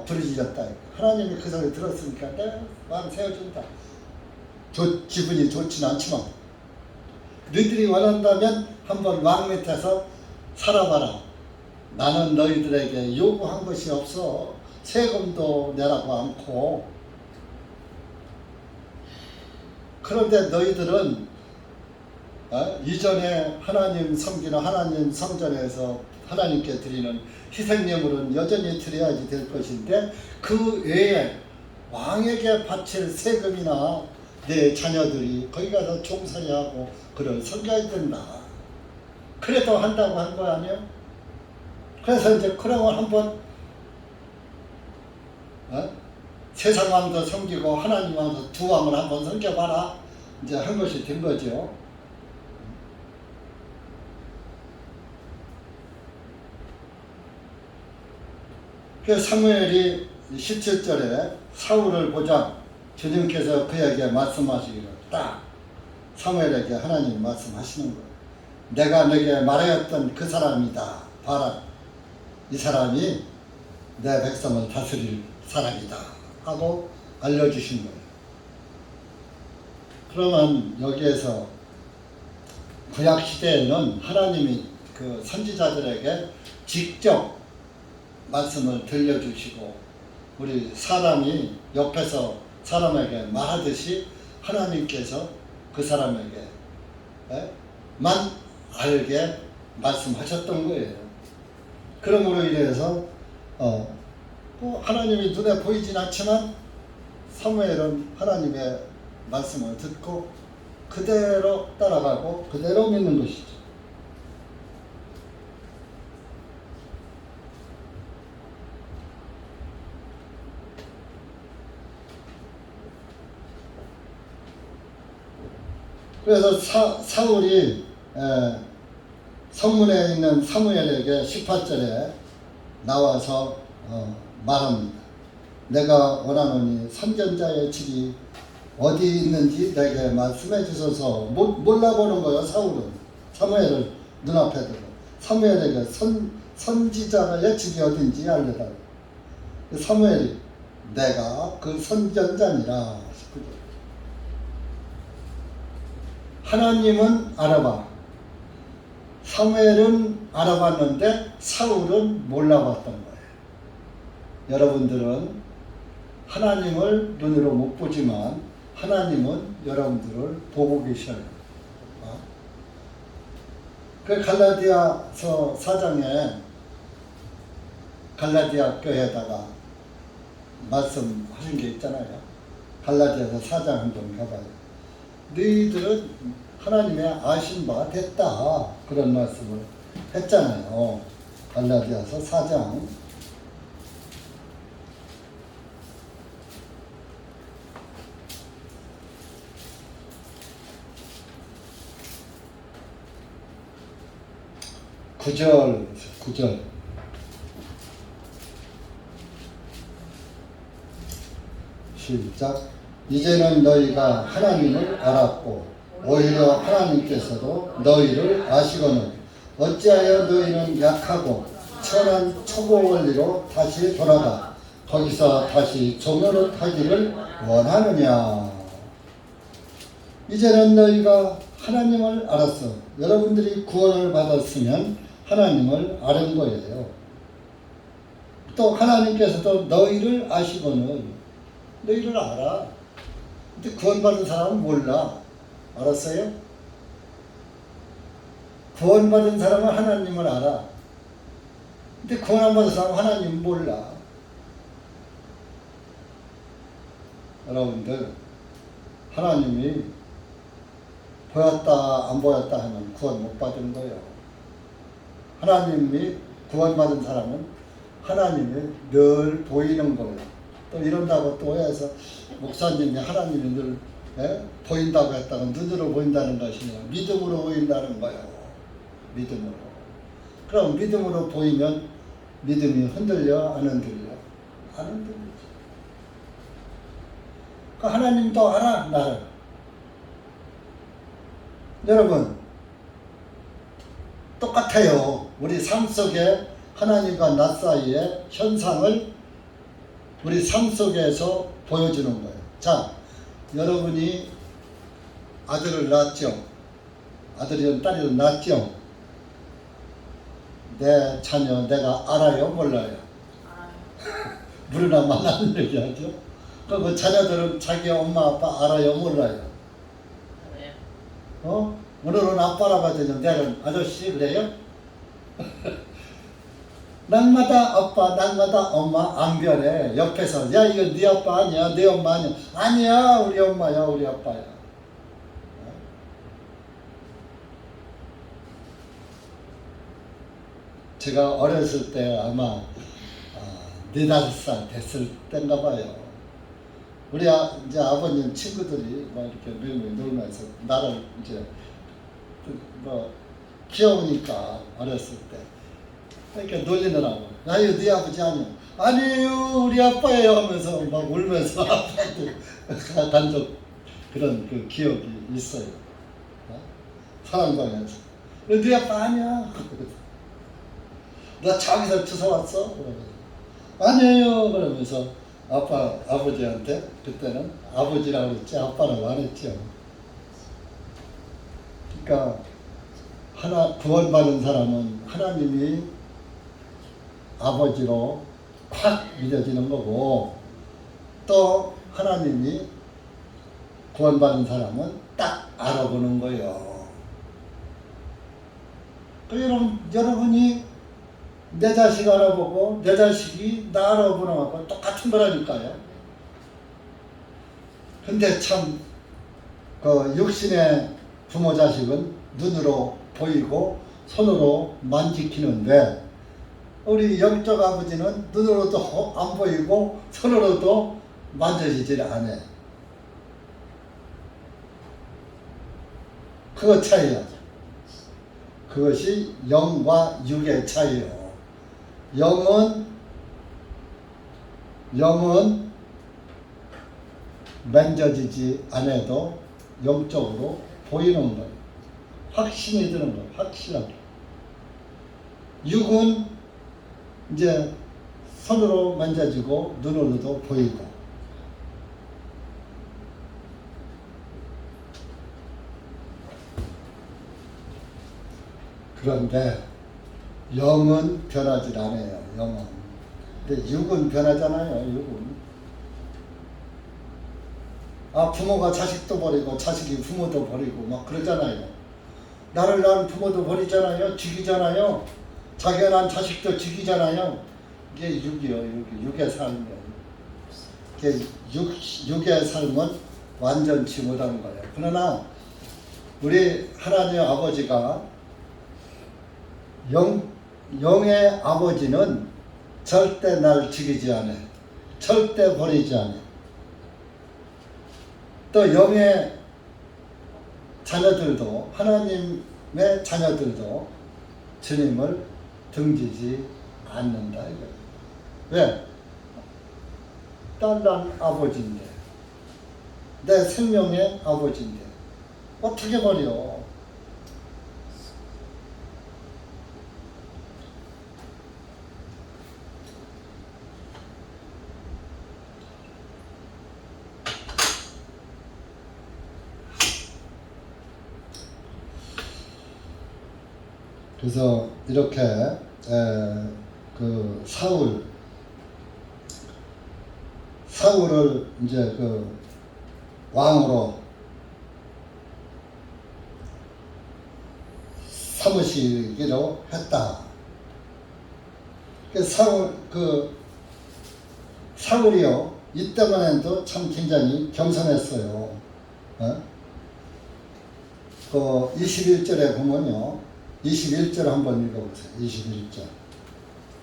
부르짖었다. 하나님이 그 소리 들었으니까 내가 왕 세워준다. 기분이 좋지는 않지만 너희들이 원한다면 한번 왕 밑에서 살아봐라. 나는 너희들에게 요구한 것이 없어. 세금도 내라고 않고. 그런데 너희들은 이전에 하나님 섬기는 하나님 성전에서 하나님께 드리는 희생예물은 여전히 드려야지 될 것인데 그 외에 왕에게 바칠 세금이나 내 자녀들이 거기 가서 종살이하고 그를 섬겨야 된다. 그래도 한다고 한 거 아니에요? 그래서 이제 그러면 한번 세상 왕도 섬기고 하나님 왕도 두 왕을 한번 섬겨봐라. 이제 한 것이 된 거죠. 그 사무엘이 17절에 사울을 보자 주님께서 그에게 말씀하시기를, 딱 사무엘에게 하나님이 말씀하시는 거예요. 내가 너에게 말하였던 그 사람이다. 봐라. 이 사람이 내 백성을 다스릴 사람이다 하고 알려주신 거예요. 그러면 여기에서 구약시대에는 하나님이 그 선지자들에게 직접 말씀을 들려주시고 우리 사람이 옆에서 사람에게 말하듯이 하나님께서 그 사람에게 만 알게 말씀하셨던 거예요. 그러므로 인해서 하나님이 눈에 보이진 않지만 사무엘은 하나님의 말씀을 듣고 그대로 따라가고 그대로 믿는 것이죠. 그래서 사울이 성문에 있는 사무엘에게 18절에 나와서 말합니다. 내가 원하노니 선전자의 집이 어디 있는지 내게 말씀해 주소서. 몰라보는 거예요. 사울은 사무엘을 눈앞에 두고 사무엘에게 선지자의 집이 어딘지 알려달라. 사무엘이 내가 그 선전자니라. 하나님은 알아봐. 사무엘은 알아봤는데 사울은 몰라봤던 거예요. 여러분들은 하나님을 눈으로 못 보지만 하나님은 여러분들을 보고 계셔요. 그 갈라디아서 4장에 갈라디아 교회에다가 말씀하신 게 있잖아요. 갈라디아서 4장 한번 가봐요. 너희들은 하나님의 아신 바 됐다. 그런 말씀을 했잖아요. 갈라디아서 4장 9절 시작. 이제는 너희가 하나님을 알았고 오히려 하나님께서도 너희를 아시거늘 어찌하여 너희는 약하고 천한 초보 원리로 다시 돌아가 거기서 다시 종노릇 하기를 원하느냐. 이제는 너희가 하나님을 알았어. 여러분들이 구원을 받았으면 하나님을 아는 거예요. 또 하나님께서도 너희를 아시거늘 너희를 알아. 근데 구원받은 사람은 몰라. 알았어요? 구원받은 사람은 하나님을 알아. 근데 구원 안 받은 사람은 하나님 몰라. 여러분들 하나님이 보였다 안 보였다 하면 구원 못 받은 거예요. 하나님이 구원받은 사람은 하나님이 늘 보이는 거예요. 또 이런다고 또 해서 목사님이 하나님이 늘 보인다고 했다가 눈으로 보인다는 것이 아니라 믿음으로 보인다는 거예요. 믿음으로. 그럼 믿음으로 보이면 믿음이 흔들려 안 흔들려? 안 흔들리지. 그러니까 하나님도 알아 나를. 여러분 똑같아요. 우리 삶 속에 하나님과 나 사이의 현상을 우리 삶 속에서 보여주는 거예요. 자, 여러분이 아들을 낳았죠? 아들이든 딸이든 낳았죠? 내 자녀 내가 알아요? 몰라요? 알아요. 물으나 말라는 얘기하죠? 그 자녀들은 자기 엄마 아빠 알아요? 몰라요? 오늘은 아빠라고 하더니 내일은 아저씨 그래요? 날마다 아빠, 날마다 엄마 안 변해. 옆에서 야 이거 네 아빠 아니야, 네 엄마 아니야. 아니야, 우리 엄마야, 우리 아빠야. 제가 어렸을 때 아마 4-5살 됐을 때인가 봐요. 우리 이제 아버님 친구들이 막 이렇게 매일 놀면서 나를 이제 귀여우니까 어렸을 때 그러니까 놀리느라고. 야 이거 네 아버지 아니야. 아니에요, 우리 아빠예요 하면서 막 울면서 아빠한테 간적 그런 그 기억이 있어요. 사랑방에서. 네 아빠 아니야. 나 저기서 주워 왔어? 그러면서. 아니에요 그러면서 아버지한테 그때는 아버지라고 했지 아빠라고 안 했죠. 그러니까 구원받은 사람은 하나님이 아버지로 확 믿어지는 거고 또 하나님이 구원받은 사람은 딱 알아보는 거예요. 여러분이 내 자식 알아보고 내 자식이 나 알아보는 거하고 똑같은 거라니까요. 근데 참 그 육신의 부모 자식은 눈으로 보이고 손으로 만지키는데 우리 영적 아버지는 눈으로도 안 보이고 손으로도 만져지질 않아요. 그거 차이야. 그것이 영과 육의 차이요. 영은 만져지지 않아도 영적으로 보이는 거예요. 확신이 드는 거예요. 확실하게. 육은 이제 손으로 만져지고 눈으로도 보이고. 그런데 영은 변하지 않아요. 영은. 근데 육은 변하잖아요. 육은. 부모가 자식도 버리고 자식이 부모도 버리고 막 그러잖아요. 나를 낳은 부모도 버리잖아요. 죽이잖아요. 자기가 낳은 자식도 죽이잖아요. 이게 육이요. 육의 삶이에요. 이게 육의 삶은 완전치 못한 거예요. 그러나 우리 하나님 아버지가 영의 아버지는 절대 날 죽이지 않아. 절대 버리지 않아. 또 영의 자녀들도, 하나님의 자녀들도 주님을 등지지 않는다 이거예요. 왜? 딸난 아버지인데, 내 생명의 아버지인데 어떻게 버려? 그래서 이렇게 그 사울을 이제 그 왕으로 삼으시기로 했다. 사울이요, 이때만 해도 참 굉장히 겸손했어요. 그 21절에 보면요, 21절 한번 읽어보세요. 21절.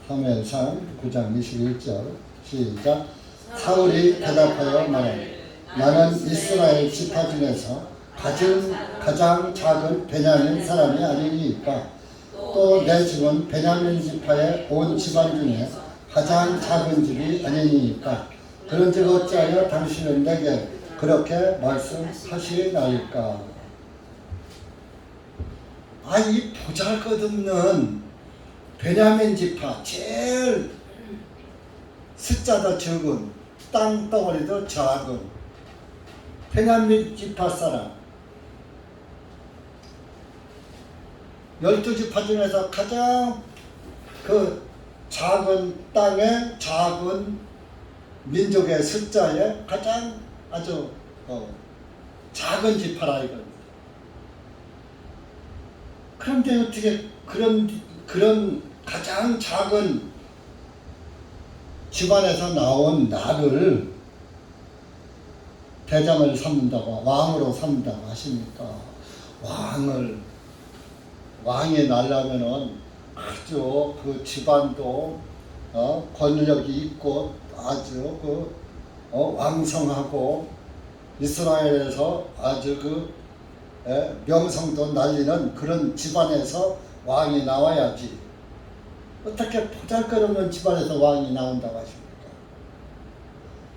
사무엘상 9장 21절 시작. 사울이 대답하여 말하되 나는 이스라엘 지파 중에서 가장 작은 베냐민 사람이 아니니까 또 내 집은 베냐민 지파의 온 집안 중에 가장 작은 집이 아니니까 그런즉 어찌하여 당신은 내게 그렇게 말씀하시나이까. 이 보잘것없는 베냐민 지파, 제일 숫자도 적은, 땅덩어리도 작은 베냐민 지파 사람, 12지파 중에서 가장 그 작은 땅의 작은 민족의 숫자에 가장 아주 작은 지파라 이겁니다. 그런데 어떻게 그런 가장 작은 집안에서 나온 나를 대장을 삼는다고, 왕으로 삼는다고 하십니까? 왕이 나려면은 아주 그 집안도 권력이 있고 아주 왕성하고 이스라엘에서 아주 명성도 날리는 그런 집안에서 왕이 나와야지. 어떻게 보잘것없는 집안에서 왕이 나온다고 하십니까?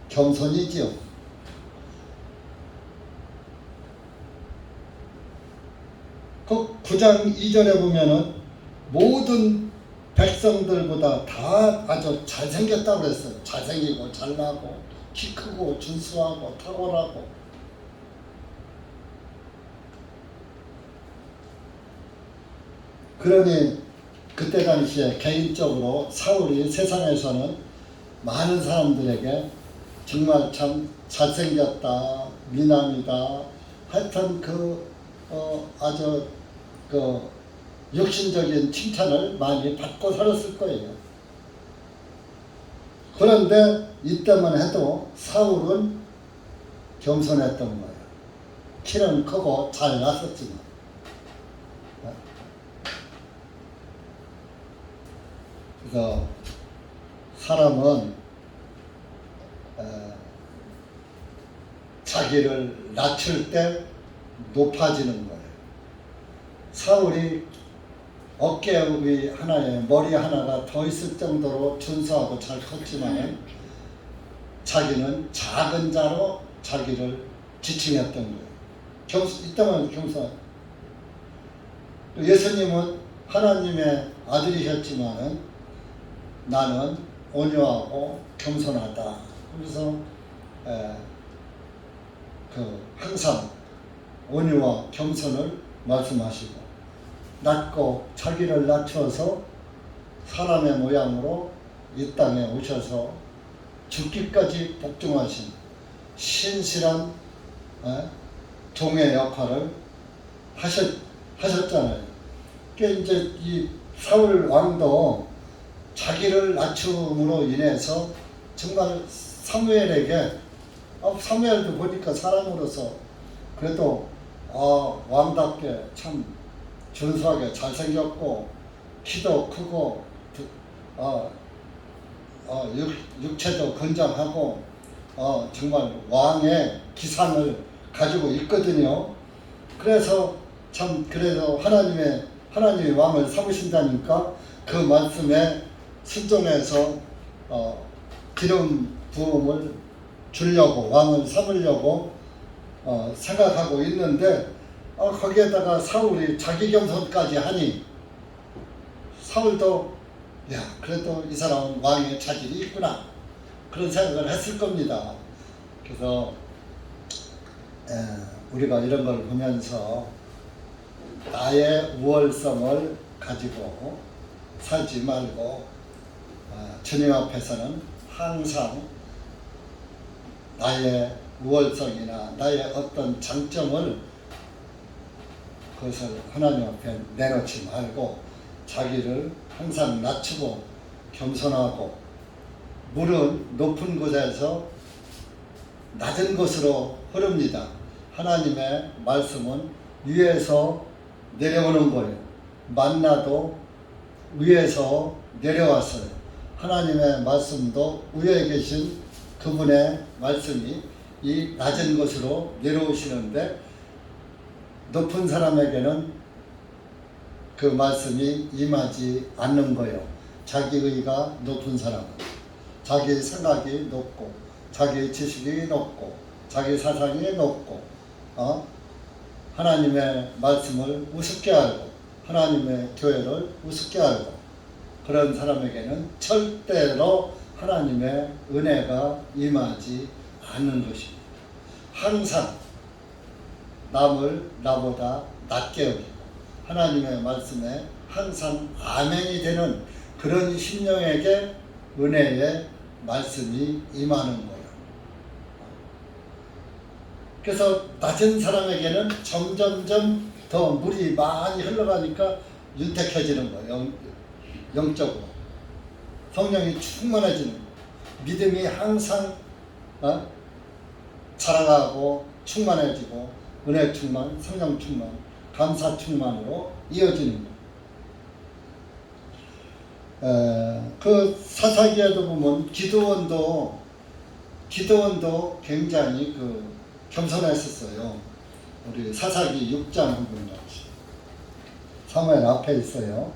겸손이지요. 그 9장 2절에 보면은 모든 백성들보다 다 아주 잘생겼다고 그랬어요. 잘생기고 잘나고 키 크고 준수하고 탁월하고. 그러니 그때 당시에 개인적으로 사울이 세상에서는 많은 사람들에게 정말 참 잘생겼다, 미남이다, 하여튼 아주 육신적인 칭찬을 많이 받고 살았을 거예요. 그런데 이때만 해도 사울은 겸손했던 거예요. 키는 크고 잘 났었지만. 그래서 사람은 자기를 낮출 때 높아지는 거예요. 사울이 어깨 하나에 머리 하나가 더 있을 정도로 준수하고 잘 컸지만 자기는 작은 자로 자기를 지칭했던 거예요. 이따만 겸손. 예수님은 하나님의 아들이셨지만 나는 온유하고 겸손하다. 그래서 항상 온유와 겸손을 말씀하시고 낮고 자기를 낮춰서 사람의 모양으로 이 땅에 오셔서 죽기까지 복종하신 신실한 종의 역할을 하셨잖아요. 그러니까 이제 이 사울 왕도 자기를 낮춤으로 인해서 정말 사무엘에게 사무엘도 보니까 사람으로서 그래도 왕답게 참 준수하게 잘생겼고 키도 크고 육체도 건장하고 정말 왕의 기상을 가지고 있거든요. 그래서 참 그래서 하나님이 왕을 삼으신다니까 그 말씀에 순종해서 기름 부음을 주려고 왕을 삼으려고 생각하고 있는데 거기에다가 사울이 자기 겸손까지 하니 사울도 야 그래도 이 사람은 왕의 자질이 있구나 그런 생각을 했을 겁니다. 그래서 우리가 이런 걸 보면서 나의 우월성을 가지고 살지 말고 주님 앞에서는 항상 나의 우월성이나 나의 어떤 장점을 그것을 하나님 앞에 내놓지 말고 자기를 항상 낮추고 겸손하고 물은 높은 곳에서 낮은 곳으로 흐릅니다. 하나님의 말씀은 위에서 내려오는 거예요. 만나도 위에서 내려왔어요. 하나님의 말씀도 위에 계신 그분의 말씀이 이 낮은 곳으로 내려오시는데 높은 사람에게는 그 말씀이 임하지 않는 거예요. 자기 의가 높은 사람은 자기 생각이 높고 자기 지식이 높고 자기 사상이 높고 하나님의 말씀을 우습게 알고 하나님의 교회를 우습게 알고 그런 사람에게는 절대로 하나님의 은혜가 임하지 않는 것입니다. 항상 남을 나보다 낮게 여기고 하나님의 말씀에 항상 아멘이 되는 그런 심령에게 은혜의 말씀이 임하는 거예요. 그래서 낮은 사람에게는 점점점 더 물이 많이 흘러가니까 윤택해지는 거예요. 영적으로. 성령이 충만해지는 거예요. 믿음이 항상 자라가고 충만해지고 은혜 충만, 성령 충만, 감사 충만으로 이어지는 거예요. 그 사사기에도 보면 기드온도 굉장히 겸손했었어요. 우리 사사기 6장 한번 봅시다. 사무엘 앞에 있어요.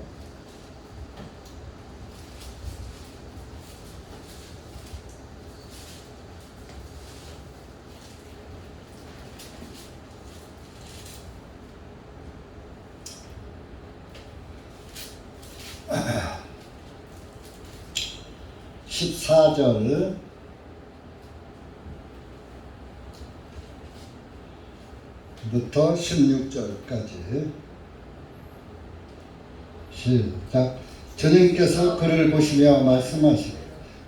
(14절) 부터 16절까지 시작. 주님께서 그를 보시며 말씀하시되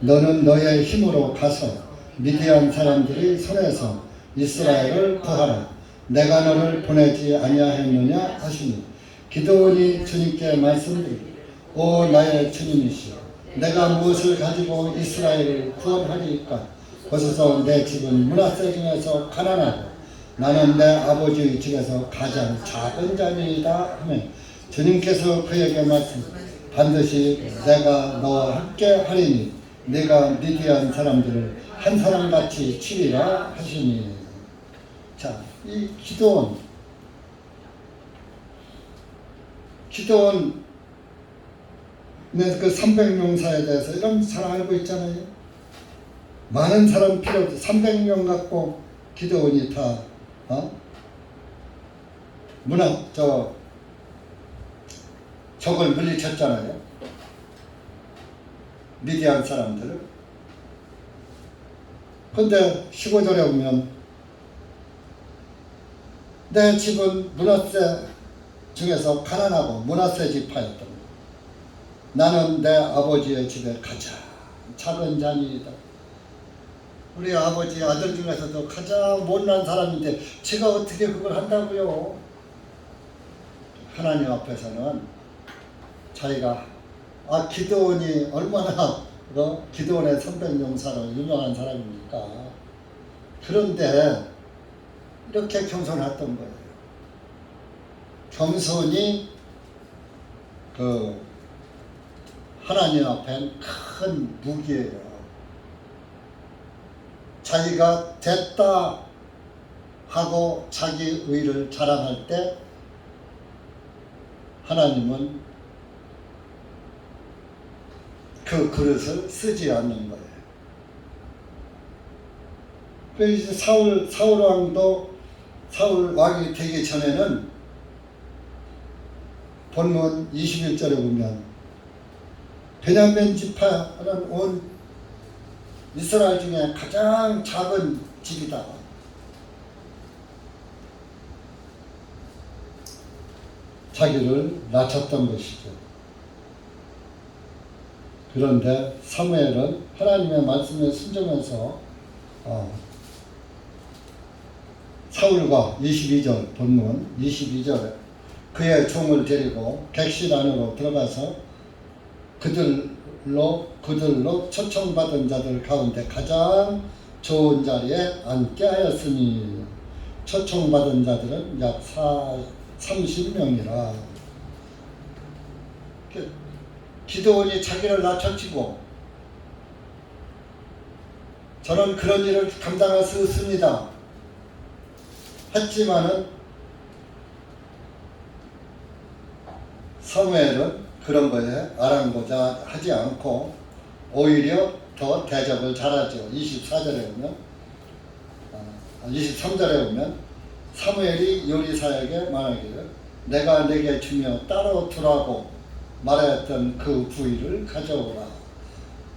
너는 너의 힘으로 가서 미디안 사람들이 손에서 이스라엘을 구하라. 내가 너를 보내지 아니하였느냐 하시니 기드온이 주님께 말씀드리되 오 나의 주님이시여 내가 무엇을 가지고 이스라엘을 구원하리이까. 보소서 내 집은 므낫세 중에서 가난하고 나는 내 아버지의 집에서 가장 작은 자니이다 하며 주님께서 그에게 말씀 반드시 내가 너와 함께 하리니 네가 미디안 사람들을 한 사람같이 치리라 하시니. 자, 이 기도원 기도원 그 300명사에 대해서 이런 사람 알고 있잖아요. 많은 사람 필요 없어. 300명 갖고 기도원이 다 적을 물리쳤잖아요. 미디안 사람들을. 근데 15절에 보면 내 집은 므낫세 중에서 가난하고 므낫세 지파였던 거예요. 나는 내 아버지의 집에 가장 작은 자녀이다. 우리 아버지 아들 중에서도 가장 못난 사람인데 제가 어떻게 그걸 한다고요? 하나님 앞에서는 자기가 기도원이 얼마나 기도원의 300명사로 유명한 사람입니까? 그런데 이렇게 겸손했던 거예요. 겸손이 하나님 앞엔 큰 무기예요. 자기가 됐다 하고 자기 의를 자랑할 때 하나님은 그 그릇을 쓰지 않는 거예요. 그래서 사울 왕이 되기 전에는 본문 21절에 보면 베냐민 지파는 온 이스라엘 중에 가장 작은 집이다. 자기를 낮췄던 것이죠. 그런데 사무엘은 하나님의 말씀에 순종해서 사울과 22절 본문 22절에 그의 종을 데리고 객실 안으로 들어가서 그들로 초청받은 자들 가운데 가장 좋은 자리에 앉게 하였으니 초청받은 자들은 약 30명이라. 기도원이 자기를 낮춰치고 저는 그런 일을 감당할 수 없습니다 했지만은 사무엘은 그런 거에 아랑곳하 하지 않고 오히려 더 대접을 잘하죠. 23절에 보면 사무엘이 요리사에게 말하기를 내가 내게 주며 따로 두라고 말하였던 그 부위를 가져오라.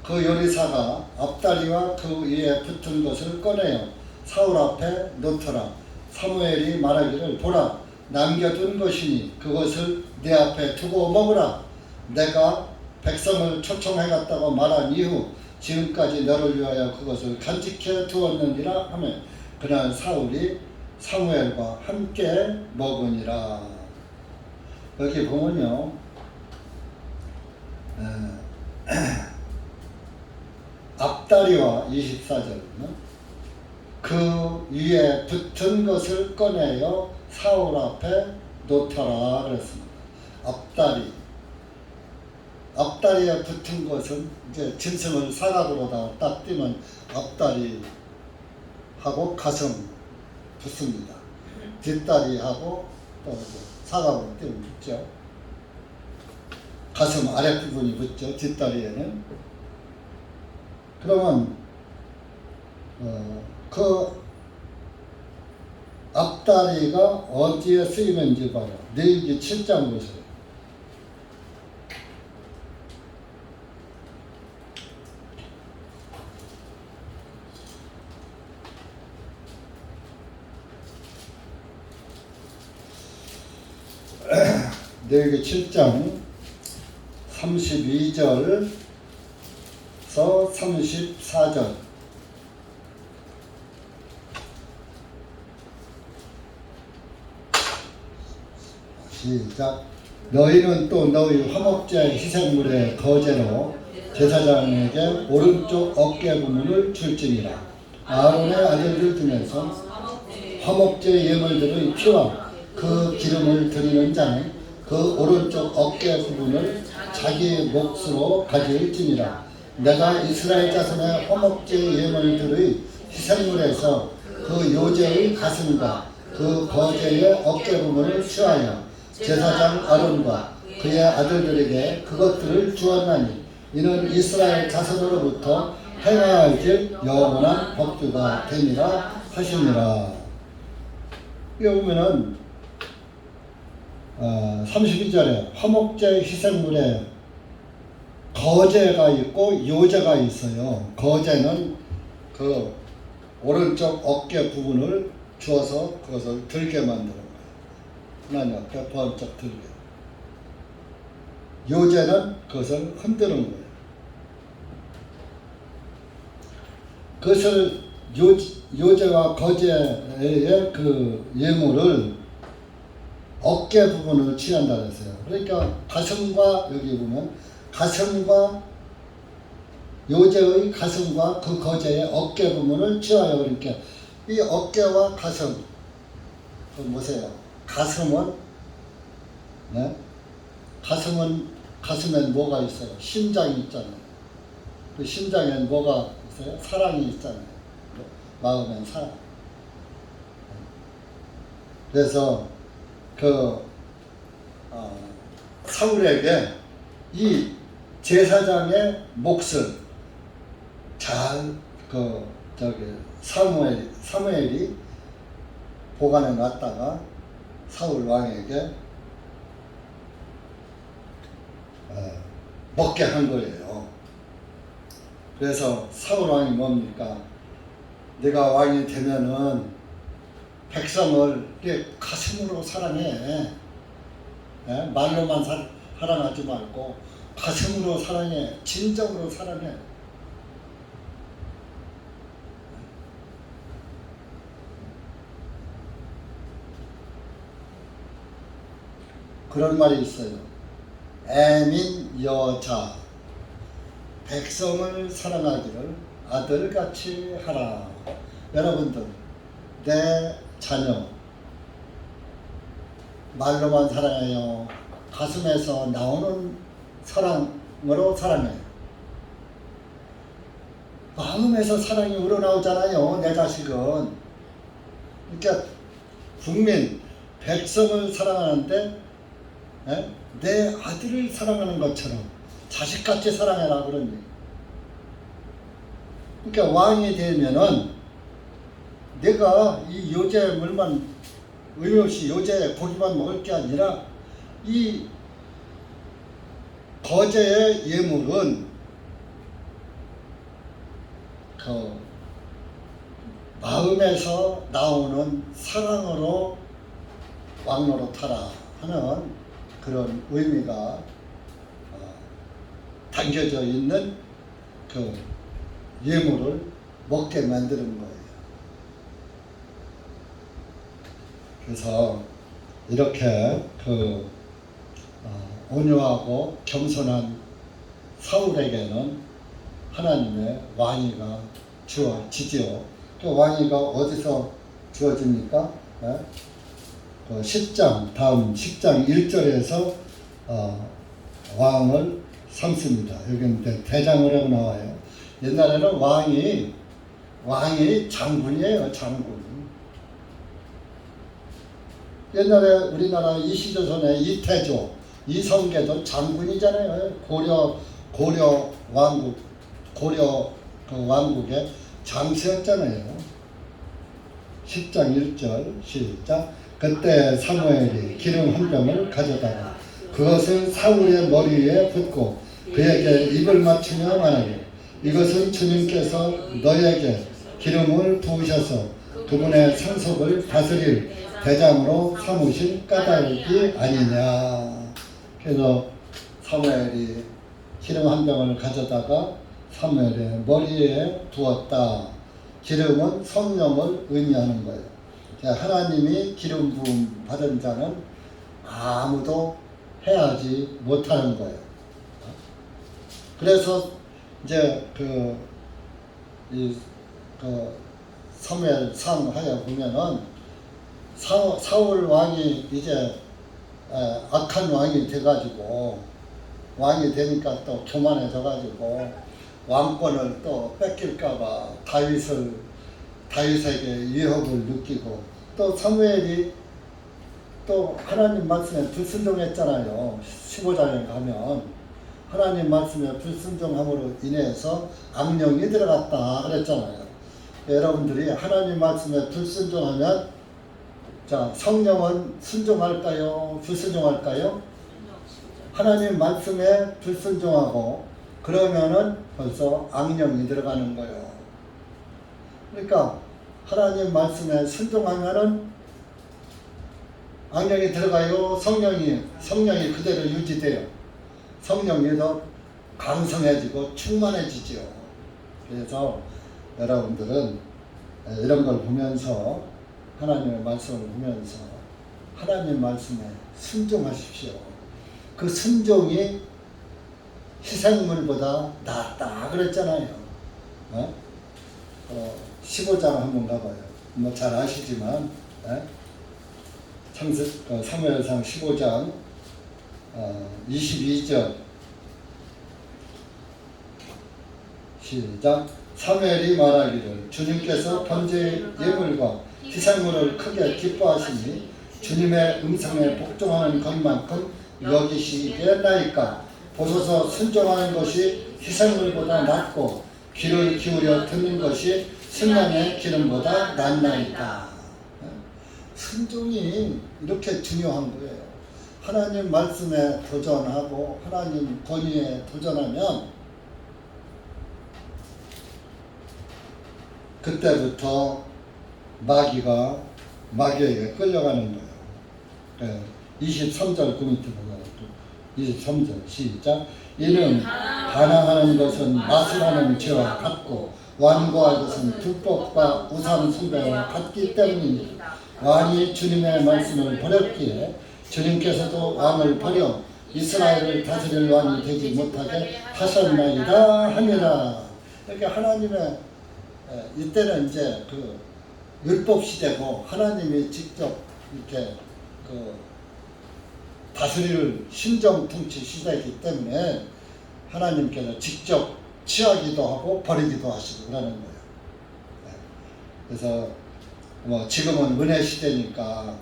그 요리사가 앞다리와 그 위에 붙은 것을 꺼내어 사울 앞에 놓더라. 사무엘이 말하기를 보라 남겨둔 것이니 그것을 내 앞에 두고 먹으라. 내가 백성을 초청해갔다고 말한 이후 지금까지 너를 위하여 그것을 간직해 두었느니라 하며 그날 사울이 사무엘과 함께 먹으니라. 여기 보면요 앞다리와 24절은 그 위에 붙은 것을 꺼내어 사울 앞에 놓더라 그랬습니다. 앞다리에 붙은 것은 이제 짐승을 사각으로다 딱 띄면 앞다리하고 가슴 붙습니다. 뒷다리하고 또 사각으로 띄면 붙죠. 가슴 아랫부분이 붙죠. 뒷다리에는. 그러면 그 앞다리가 어디에 쓰이는지 봐요. 레위기 7장 보세요. 레위기 7장 32절에서 34절 시작. 너희는 또 너희 화목제 희생물의 거제로 제사장에게 오른쪽 어깨 부분을 줄지니라. 아론의 아들들 중에서 화목제 예물들의 피와 그 기름을 드리는 자는 그 오른쪽 어깨 부분을 자기 몫으로 가질지니라. 내가 이스라엘 자손의 화목제 예물들의 희생물에서 그 요제의 가슴과 그 거제의 어깨 부분을 취하여 제사장 아론과 그의 아들들에게 그것들을 주었나니 이는 이스라엘 자손으로부터 행하여질 영원한 법규가 되니라 하시니라. 여기 보면은 32절에 화목제 희생물에 거제가 있고 요제가 있어요. 거제는 그 오른쪽 어깨 부분을 주어서 그것을 들게 만드는 거예요. 하나님 앞에 번쩍 들게. 요제는 그것을 흔드는 거예요. 그것을 요제와 거제의 그 예물을 어깨 부분을 취한다 그랬어요. 그러니까 가슴과 여기 보면 가슴과 요제의 가슴과 그 거제의 어깨 부분을 취하여 그러니까 이 어깨와 가슴 그 보세요. 가슴은 네? 가슴엔 뭐가 있어요? 심장이 있잖아요. 그 심장엔 뭐가 있어요? 사랑이 있잖아요. 마음엔 사랑. 그래서 사울에게 이 제사장의 몫을 잘 사무엘이 보관해 놨다가 사울 왕에게 먹게 한 거예요. 그래서 사울 왕이 뭡니까? 내가 왕이 되면은 백성을 가슴으로 사랑해. 말로만 사랑하지 말고 가슴으로 사랑해. 진정으로 사랑해. 그런 말이 있어요. 애민 여자 백성을 사랑하기를 아들같이 하라. 여러분들 내 자녀 말로만 사랑해요? 가슴에서 나오는 사랑으로 사랑해요? 마음에서 사랑이 우러나오잖아요. 내 자식은. 그러니까 국민 백성을 사랑하는데 내 아들을 사랑하는 것처럼 자식같이 사랑해라 그러니. 그러니까 왕이 되면은 내가 이 요제 물만 의미 없이 요제 고기만 먹을 게 아니라 이 거제의 예물은 그 마음에서 나오는 사랑으로 왕노릇하라 하는 그런 의미가 담겨져 있는 그 예물을 먹게 만드는 거예요. 그래서 이렇게 온유하고 겸손한 사울에게는 하나님의 왕위가 주어지지요. 그 왕위가 어디서 주어집니까? 그 10장 다음 10장 1절에서 왕을 삼습니다. 여기는 대장이라고 나와요. 옛날에는 왕이 장군이에요. 장군. 옛날에 우리나라 이시조선의 이태조, 이성계도 장군이잖아요. 고려 왕국의 장수였잖아요. 10장 1절 시작. 그때 사무엘이 기름 한 병을 가져다가 그것을 사울의 머리 위에 붓고 그에게 입을 맞추며 말하되 이것은 주님께서 너에게 기름을 부으셔서 그분의 상속을 다스릴 대장으로 삼으신 까닭이 아니냐. 그래서 사무엘이 기름 한 병을 가져다가 사무엘의 머리에 부었다. 기름은 성령을 의미하는 거예요. 하나님이 기름 부음 받은 자는 아무도 해하지 못하는 거예요. 그래서 이제 사무엘상 하여 보면은 사울 왕이 이제 악한 왕이 돼가지고 왕이 되니까 또 교만해져가지고 왕권을 또 뺏길까봐 다윗에게 위협을 느끼고 또 사무엘이 또 하나님 말씀에 불순종했잖아요. 15장에 가면 하나님 말씀에 불순종함으로 인해서 악령이 들어갔다 그랬잖아요. 여러분들이 하나님 말씀에 불순종하면 자, 성령은 순종할까요? 불순종할까요? 하나님 말씀에 불순종하고 그러면은 벌써 악령이 들어가는 거예요. 그러니까 하나님 말씀에 순종하면은 악령이 들어가요. 성령이 그대로 유지돼요. 성령이 더 강성해지고 충만해지죠. 그래서 여러분들은 이런 걸 보면서 하나님의 말씀을 보면서 하나님 말씀에 순종하십시오. 그 순종이 희생물보다 낫다 그랬잖아요. 15장 한번 가봐요. 뭐 잘 아시지만 사무엘상 15장 22절 시작. 사무엘이 말하기를 주님께서 번제의 예물과 희생물을 크게 기뻐하시니 주님의 음성에 복종하는 것만큼 여기시겠나이까. 보소서 순종하는 것이 희생물보다 낫고 귀를 기울여 듣는 것이 승량의 기름보다 낫나이다. 순종이 이렇게 중요한 거예요. 하나님 말씀에 도전하고 하나님 권위에 도전하면 그때부터 마귀에게 끌려가는 거예요. 23절 그 밑에 보면 23절 시작. 이는 반항하는 것은 마술하는 죄와 같고 완고할 것은 불법과 우상 숭배와 같기 때문입니다. 왕이 주님의 말씀을 버렸기에 주님께서도 왕을 버려 이스라엘을 다스릴 왕이 되지 못하게 하셨나이다 하니라. 이렇게 하나님의 이때는 이제 그 율법 시대고 하나님이 직접 이렇게 그 다스릴 심정 통치 시대이기 때문에 하나님께서 직접 취하기도 하고 버리기도 하시고 그러는 거예요. 그래서 뭐 지금은 은혜 시대니까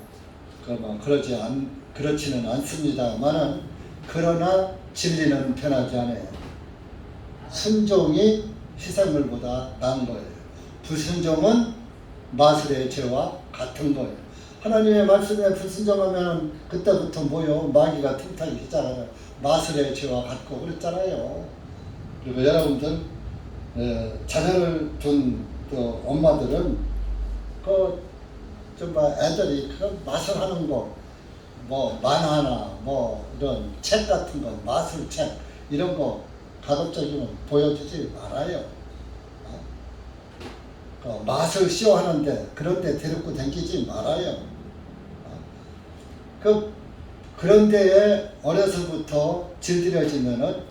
그렇지는 않습니다만은 그러나 진리는 변하지 않아요. 순종이 희생물보다 나은 거예요. 불순종은 마술의 죄와 같은 거예요. 하나님의 말씀에 불순종하면 그때부터 마귀가 틈타기 시작하잖아요. 마술의 죄와 같고 그랬잖아요. 그리고 여러분들 자녀를 둔 엄마들은 애들이 그 마술하는 거, 뭐 만화나 뭐 이런 책 같은 거, 마술책 이런 거 가급적이면 보여주지 말아요. 마술 쇼 하는데 그런데 데리고 다니지 말아요. 그런 데에 어려서부터 길들여지면은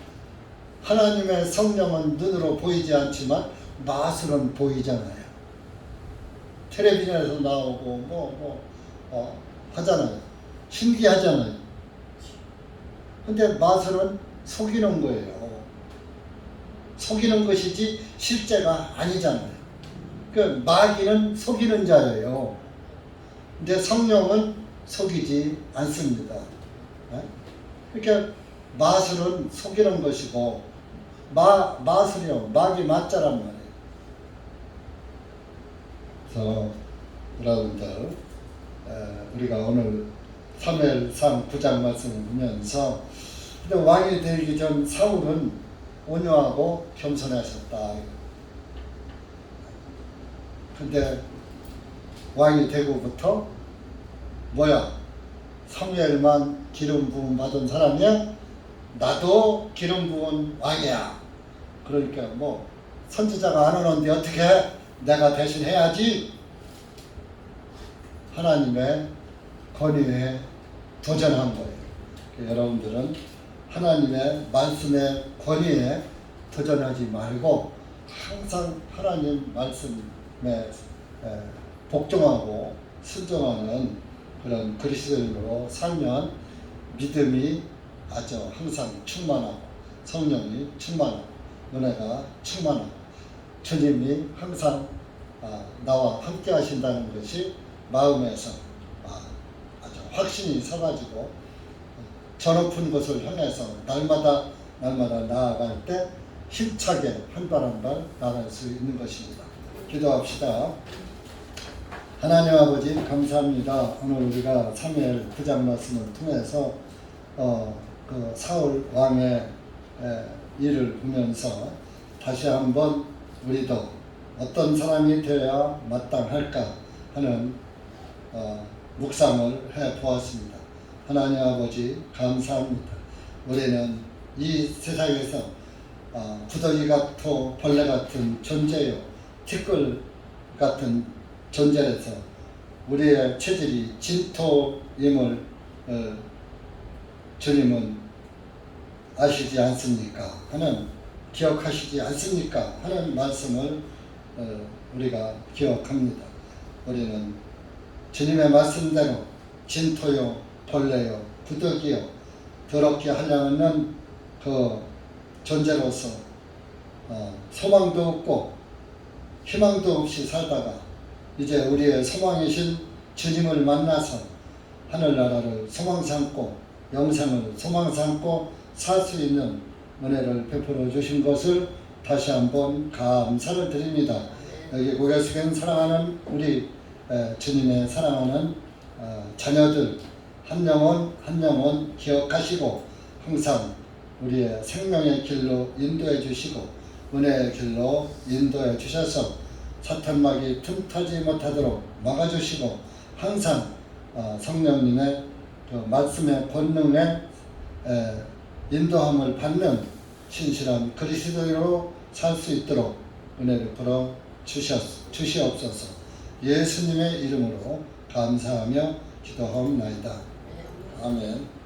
하나님의 성령은 눈으로 보이지 않지만 마술은 보이잖아요. 텔레비전에서 나오고 하잖아요. 신기하잖아요. 근데 마술은 속이는 거예요. 속이는 것이지 실제가 아니잖아요. 그 마귀는 속이는 자예요. 근데 성령은 속이지 않습니다. 그러니까 마술은 속이는 것이고 마술이요 마귀 맞자란 말이에요. 그래서 여러분들 우리가 오늘 사무엘상 9장 말씀을 보면서 근데 왕이 되기 전 사울은 온유하고 겸손하셨다. 근데 왕이 되고부터 사무엘만 기름 부음 받은 사람이야? 나도 기름 부은 왕이야. 그러니까 선지자가 안 오는데 어떻게 내가 대신 해야지. 하나님의 권위에 도전한 거예요. 여러분들은 하나님의 말씀의 권위에 도전하지 말고 항상 하나님 말씀에 복종하고 순종하는 그런 그리스도인으로 살면 믿음이 아주 항상 충만하고 성령이 충만하고 은혜가 충만하고 주님이 항상 나와 함께 하신다는 것이 마음에서 아주 확신이 서가지고 저 높은 곳을 향해서 날마다 나아갈 때 힘차게 한 발 한 발 나아갈 수 있는 것입니다. 기도합시다. 하나님 아버지 감사합니다. 오늘 우리가 사무엘 9장 말씀을 통해서 그 사울 왕의 일을 보면서 다시 한번 우리도 어떤 사람이 되어야 마땅할까 하는 묵상을 해 보았습니다. 하나님 아버지 감사합니다. 우리는 이 세상에서 구더기 같고 벌레 같은 존재요, 티끌 같은 존재에서 우리의 체질이 진토임을 주님은 아시지 않습니까? 하는 기억하시지 않습니까? 하는 말씀을 우리가 기억합니다. 우리는 주님의 말씀대로 진토요, 벌레요, 구더기요, 더럽게 하려는 그 존재로서 소망도 없고 희망도 없이 살다가 이제 우리의 소망이신 주님을 만나서 하늘나라를 소망 삼고 영생을 소망 삼고 살 수 있는 은혜를 베풀어 주신 것을 다시 한번 감사를 드립니다. 여기 고개 숙인 사랑하는 우리 주님의 사랑하는 자녀들 한 영혼 한 영혼 기억하시고 항상 우리의 생명의 길로 인도해 주시고 은혜의 길로 인도해 주셔서 사탄막이 틈타지 못하도록 막아주시고 항상 성령님의 그 말씀의 본능에 인도함을 받는 신실한 그리스도인으로 살 수 있도록 은혜를 베풀어 주시옵소서. 예수님의 이름으로 감사하며 기도하옵나이다. 아멘.